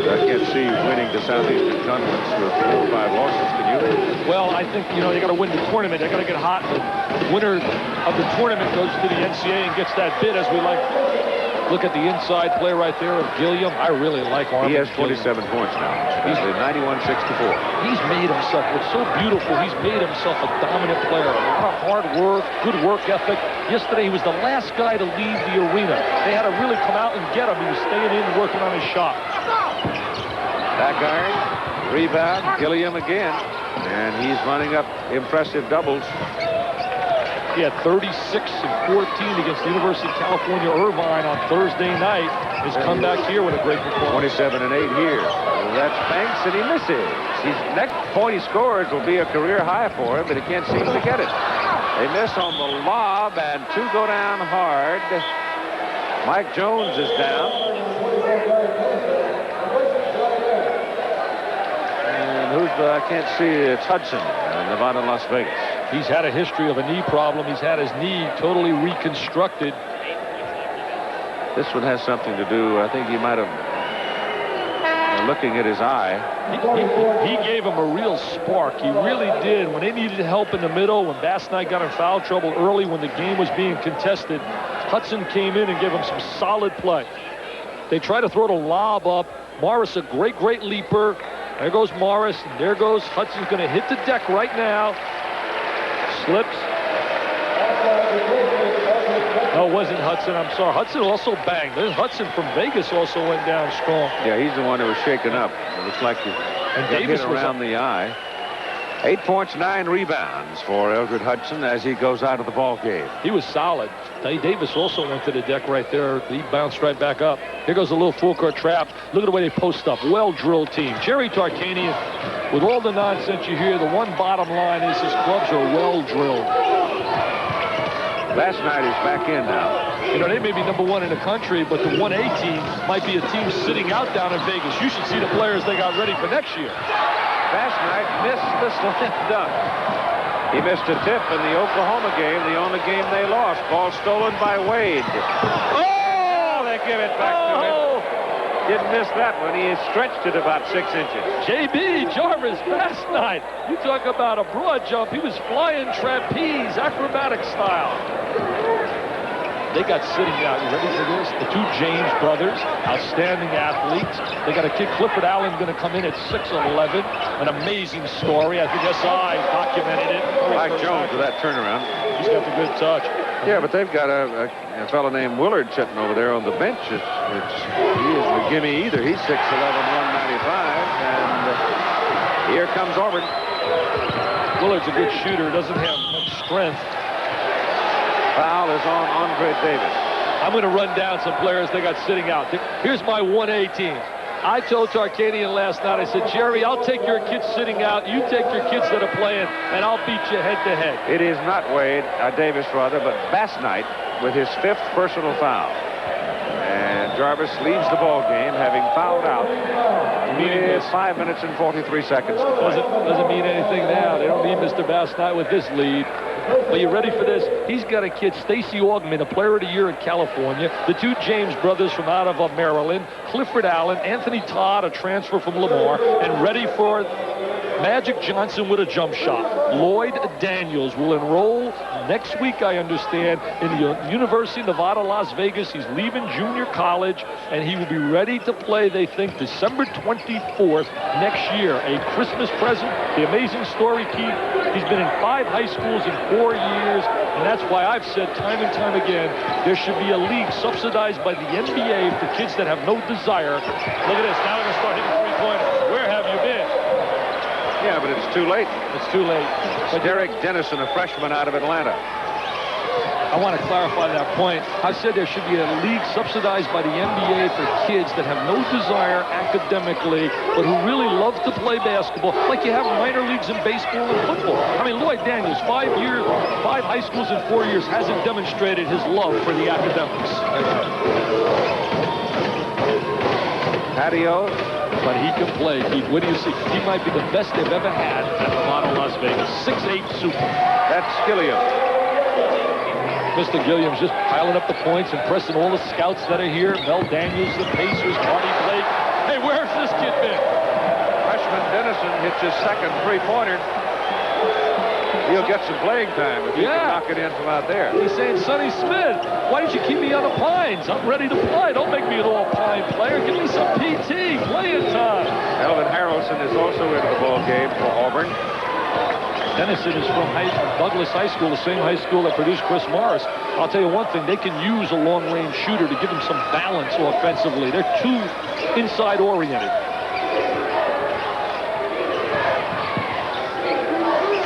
I can't see winning the Southeastern Conference with 4 or 5 losses. Can you? Well, I think, they got to win the tournament. They got to get hot. The winner of the tournament goes to the NCAA and gets that bid, as we like Look at the inside play right there of Gilliam. I really like Auburn. He has 27 points now. He's at 91-64. He's made himself, what's so beautiful, he's made himself a dominant player. A lot of hard work, good work ethic. Yesterday, he was the last guy to leave the arena. They had to really come out and get him. He was staying in and working on his shot. Back iron, rebound, Gilliam again. And he's running up impressive doubles. He had 36 and 14 against the University of California, Irvine on Thursday night. His comeback here with a great performance. 27 and 8 here. That's Banks, and he misses. His next point he scores will be a career high for him, but he can't seem to get it. They miss on the lob, and 2 go down hard. Mike Jones is down. And I can't see, it's Hudson, Nevada, Las Vegas. He's had a history of a knee problem. He's had his knee totally reconstructed. This one has something to do, I think he might have, looking at his eye. He gave him a real spark. He really did. When they needed help in the middle, when Bass Knight got in foul trouble early when the game was being contested, Hudson came in and gave him some solid play. They tried to throw the lob up. Morris, a great leaper. There goes Morris, and there goes Hudson's going to hit the deck right now. Slips. No, it wasn't Hudson. I'm sorry. Hudson also banged. There's Hudson from Vegas also went down strong. Yeah, he's the one who was shaken up. It looks like he Davis hit around the eye. 8 points, 9 rebounds for Eldred Hudson as he goes out of the ball game. He was solid. Davis also went to the deck right there. He bounced right back up. Here goes a little full court trap. Look at the way they post up. Well-drilled team. Jerry Tarkanian, with all the nonsense you hear, the one bottom line is his clubs are well-drilled. Last night is back in now. You know, they may be #1 in the country, but the 1A team might be a team sitting out down in Vegas. You should see the players they got ready for next year. Last night missed the slam dunk. He missed a tip in the Oklahoma game, the only game they lost. Ball stolen by Wade. Oh, they give it back to him. Didn't miss that one. He stretched it about 6 inches. J.B. Jarvis last night. You talk about a broad jump. He was flying trapeze, acrobatic style. They got sitting out. You ready for this? The 2 James brothers, outstanding athletes. They got a kid, Clifford Allen, going to come in at 6'11". An amazing story. I think SI documented it. Mike Jones with that turnaround. He's got the good touch. Yeah, but they've got a fellow named Willard sitting over there on the bench. He isn't a gimme either. He's 6'11", 195. And here comes Auburn. Willard's a good shooter. Doesn't have much strength. Foul is on Andre Davis. I'm going to run down some players they got sitting out. Here's my 1A team. I told Tarkanian last night, I said, Jerry, I'll take your kids sitting out. You take your kids that are playing, and I'll beat you head-to-head. It is not Wade, Davis rather, but Bass Knight with his 5th personal foul. And Jarvis leaves the ball game, having fouled out. With 5 minutes and 43 seconds to play. Doesn't mean anything now. They don't need Mr. Bass Knight with this lead. Are you ready for this? He's got a kid, Stacy Augman, a player of the year in California. The 2 James brothers from out of Maryland. Clifford Allen, Anthony Todd, a transfer from Lamar, and ready for Magic Johnson with a jump shot. Lloyd Daniels will enroll next week, I understand, in the University of Nevada, Las Vegas. He's leaving junior college, and he will be ready to play, they think, December 24th next year. A Christmas present. The amazing story, Keith. He's been in 5 high schools in 4 years, and that's why I've said time and time again, there should be a league subsidized by the NBA for kids that have no desire. Look at this. Now they're going to start hitting three-pointers. Where have you been? Yeah, but it's too late. It's too late. But Derek Dennison, a freshman out of Atlanta. I want to clarify that point. I said there should be a league subsidized by the NBA for kids that have no desire academically, but who really love to play basketball, like you have minor leagues in baseball and football. I mean, Lloyd Daniels, 5 high schools in 4 years, hasn't demonstrated his love for the academics. Patio. But he can play, Keith. What do you see? He might be the best they've ever had at Nevada, Las Vegas. 6'8" super. That's Gilliam. Mr. Gilliam's just piling up the points, impressing all the scouts that are here. Mel Daniels, the Pacers, Marty Blake. Hey, where's this kid been? Freshman Dennison hits his 2nd three-pointer. He'll get some playing time if he can knock it in from out there. He's saying, Sonny Smith, why don't you keep me on the Pines? I'm ready to play. Don't make me an all-Pine player. Give me some PT, playing time. Elvin Harrelson is also into the ball game for Auburn. Dennison is from Douglas High School, the same high school that produced Chris Morris. I'll tell you one thing, they can use a long-range shooter to give them some balance offensively. They're too inside-oriented.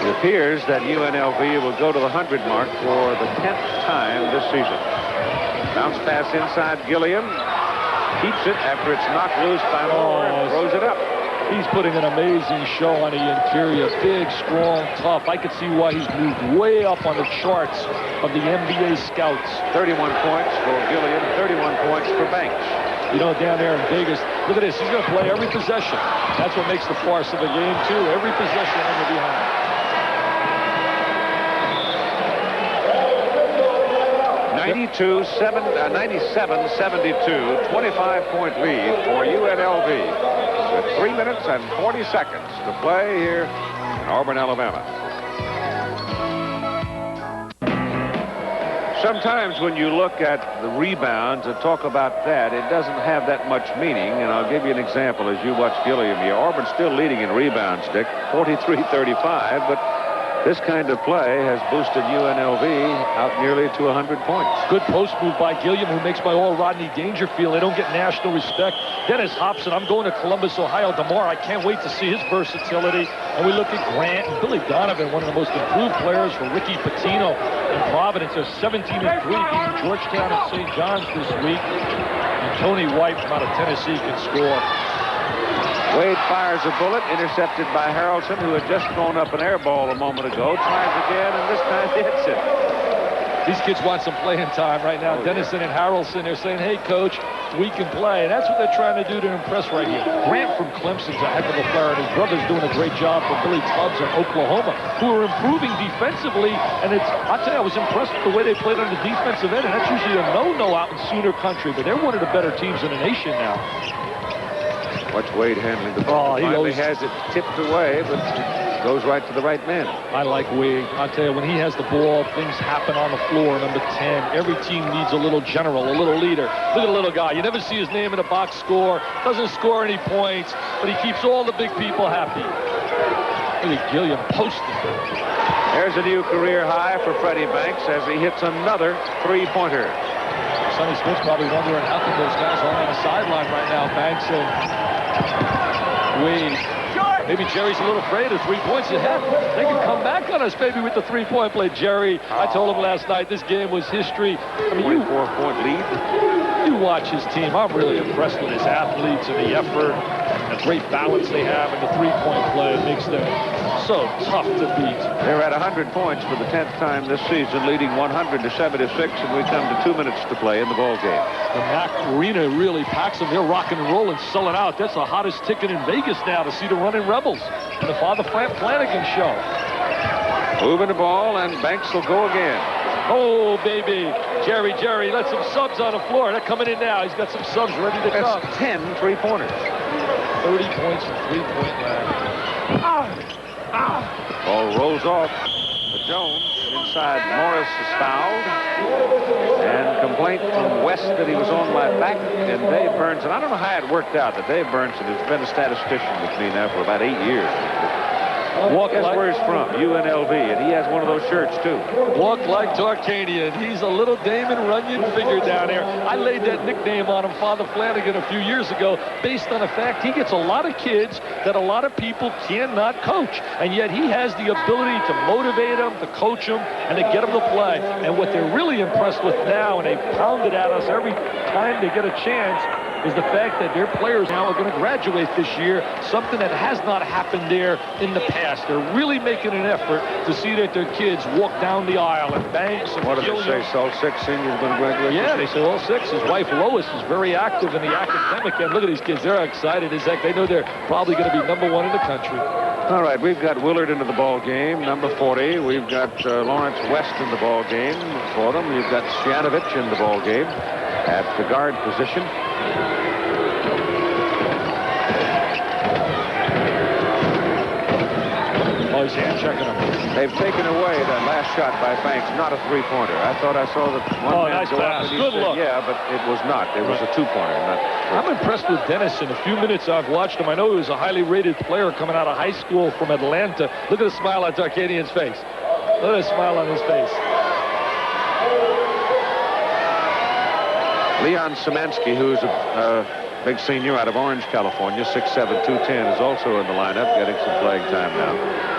It appears that UNLV will go to the 100 mark for the 10th time this season. Bounce pass inside Gilliam. Keeps it after it's knocked loose by Moore and throws it up. He's putting an amazing show on the interior. Big, strong, tough. I could see why he's moved way up on the charts of the NBA scouts. 31 points for Gilliam, 31 points for Banks. You know, down there in Vegas, look at this. He's going to play every possession. That's what makes the farce of the game, too. Every possession on the behind. 97-72, 25-point lead for UNLV with 3 minutes and 40 seconds to play here in Auburn, Alabama. Sometimes when you look at the rebounds and talk about that, it doesn't have that much meaning, and I'll give you an example as you watch Gilliam here. Auburn's still leading in rebounds, Dick, 43-35, but this kind of play has boosted UNLV out nearly to 100 points. Good post move by Gilliam, who makes my all Rodney Dangerfield. They don't get national respect. Dennis Hobson, I'm going to Columbus, Ohio tomorrow. I can't wait to see his versatility. And we look at Grant and Billy Donovan, one of the most improved players for Ricky Pitino in Providence. They're 17-3, beating Georgetown and St. John's this week. And Tony White from out of Tennessee can score. Wade fires a bullet, intercepted by Harrelson, who had just thrown up an air ball a moment ago. Tries again, and this time hits it. These kids want some playing time right now. Dennison and Harrelson, they're saying, hey, coach, we can play. And that's what they're trying to do to impress right here. Grant from Clemson's a heck of a player, and his brother's doing a great job for Billy Tubbs in Oklahoma, who are improving defensively. And I'll tell you, I was impressed with the way they played on the defensive end, and that's usually a no-no out in Sooner country. But they're one of the better teams in the nation now. Watch Wade handling the ball. He finally has it tipped away, but it goes right to the right man. I like Wade. I'll tell you, when he has the ball, things happen on the floor. Number 10. Every team needs a little general, a little leader. Look at the little guy. You never see his name in a box score. Doesn't score any points, but he keeps all the big people happy. Look at Gilliam posting. There's a new career high for Freddie Banks as he hits another three-pointer. Sonny Smith's probably wondering how come those guys aren't on the sideline right now. Banks and Wade. Maybe Jerry's a little afraid of 3 points ahead. They can come back on us, maybe, with the three-point play. Jerry, I told him last night this game was history. I mean, 24-point lead. You watch his team. I'm really impressed with his athletes and the effort and the great balance they have in the three-point play. It makes them so tough to beat. They're at 100 points for the 10th time this season, leading 100-76, and we come to 2 minutes to play in the ball game. The Mac Arena really packs them. They're rocking and rolling, selling out. That's the hottest ticket in Vegas now to see the Running Rebels and the Father Flanagan show. Moving the ball, and Banks will go again. Oh, baby. Jerry, let some subs on the floor. They're coming in now. He's got some subs ready to come. That's 10 three-pointers. 30 points from three-point land. Ball rolls off. Jones inside. Morris is fouled. And complaint from West that he was on my back. And Dave Burnson, I don't know how it worked out that Dave Burnson has been a statistician with me now for about 8 years. Guess where he's from? UNLV, and he has one of those shirts, too. Walk like Tarkanian. He's a little Damon Runyon figure down there. I laid that nickname on him, Father Flanagan, a few years ago, based on the fact he gets a lot of kids that a lot of people cannot coach. And yet he has the ability to motivate them, to coach them, and to get them to play. And what they're really impressed with now, and they pound it at us every time they get a chance, is the fact that their players now are going to graduate this year, something that has not happened there in the past. They're really making an effort to see that their kids walk down the aisle, and Banks and What do they say, all 6 seniors going to graduate? Yeah, they say all 6. His wife Lois is very active in the academic end. Look at these kids. They're excited as heck. They know they're probably going to be #1 in the country. All right, we've got Willard into the ball game, number 40. We've got Lawrence West in the ball game for them. We've got Sjanovich in the ball game at the guard position. Oh, was checking him. They've taken away that last shot by Banks, not a three-pointer. I thought I saw that one man nice go pass. up. And Good look. Yeah, but it was not. It was a two-pointer. I'm impressed with Dennis. In a few minutes I've watched him. I know he was a highly rated player coming out of high school from Atlanta. Look at the smile on Tarkanian's face. Look at the smile on his face. Leon Szymanski, who's a big senior out of Orange, California, 6'7", 210, is also in the lineup, getting some playing time now.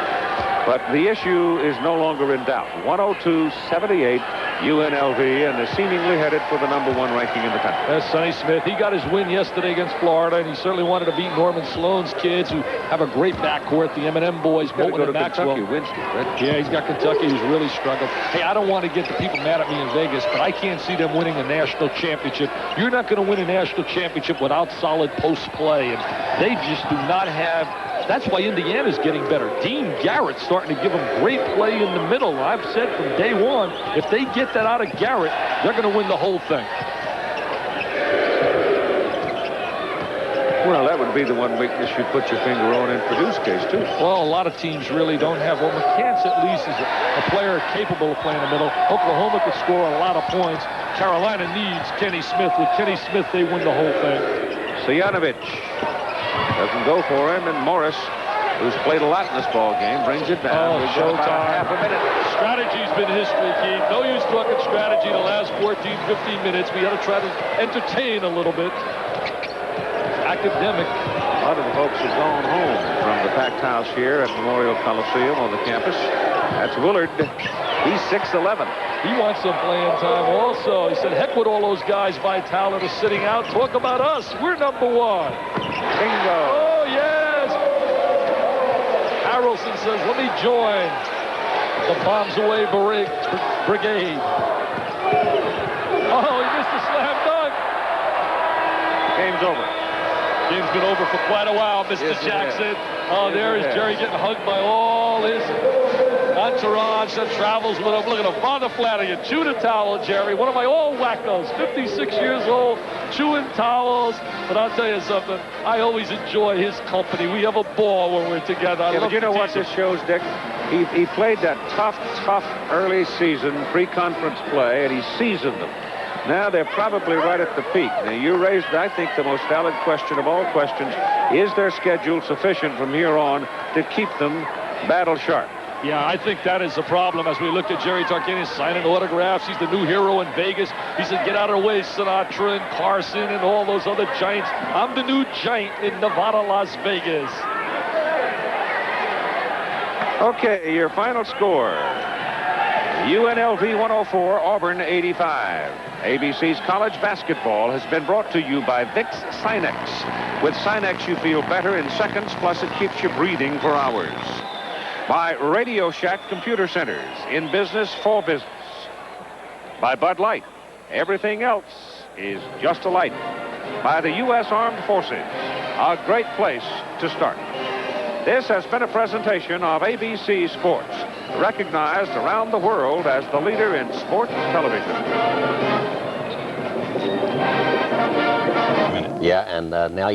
But the issue is no longer in doubt. 102-78 UNLV, and they're seemingly headed for the #1 ranking in the country. That's Sonny Smith. He got his win yesterday against Florida, and he certainly wanted to beat Norman Sloan's kids, who have a great backcourt, the M&M boys, Bolton and Maxwell. Kentucky, Winston, right? Yeah, he's got Kentucky, who's really struggled. Hey, I don't want to get the people mad at me in Vegas, but I can't see them winning a national championship. You're not going to win a national championship without solid post play, and they just do not have. That's why Indiana's getting better. Dean Garrett's starting to give them great play in the middle. I've said from day one, if they get that out of Garrett, they're going to win the whole thing. Well, that would be the one weakness you'd put your finger on in Purdue's case, too. Well, a lot of teams really don't have. Well, McCants at least is a player capable of playing the middle. Oklahoma could score a lot of points. Carolina needs Kenny Smith. With Kenny Smith, they win the whole thing. Sijanovic doesn't go for him, and Morris, who's played a lot in this ball game, brings it down. Oh, showtime. Half a minute. Strategy's been history, Keith. No use talking strategy the last 14, 15 minutes. We got to try to entertain a little bit. Academic. A lot of the folks have gone home from the packed house here at Memorial Coliseum on the campus. That's Willard. He's 6'11". He wants some playing time also. He said, heck with all those guys Vitalit are sitting out. Talk about us. We're #1. Bingo. Oh, yes. Harrelson says, let me join the Bombs Away Brigade. Oh, he missed a slam dunk. Game's over. Game's been over for quite a while, Mr. Yes, Jackson. Oh, there is Jerry getting hugged by all his entourage that travels with him. Look at him, Father Flanagan, chewing a towel, Jerry. One of my old wackos, 56 years old, chewing towels. But I'll tell you something, I always enjoy his company. We have a ball when we're together. I love but you know what this shows, Dick? He played that tough early season pre-conference play, and he seasoned them. Now they're probably right at the peak. Now you raised, I think, the most valid question of all questions. Is their schedule sufficient from here on to keep them battle sharp? Yeah, I think that is the problem as we look at Jerry Tarkanian signing autographs. He's the new hero in Vegas. He said, get out of the way, Sinatra and Carson and all those other giants. I'm the new giant in Nevada, Las Vegas. Okay, your final score. UNLV 104, Auburn 85. ABC's college basketball has been brought to you by Vicks Sinex. With Sinex, you feel better in seconds, plus it keeps you breathing for hours. By Radio Shack Computer Centers, in business for business. By Bud Light, everything else is just a light. By the U.S. Armed Forces, a great place to start. This has been a presentation of ABC Sports, recognized around the world as the leader in sports television. Yeah, and now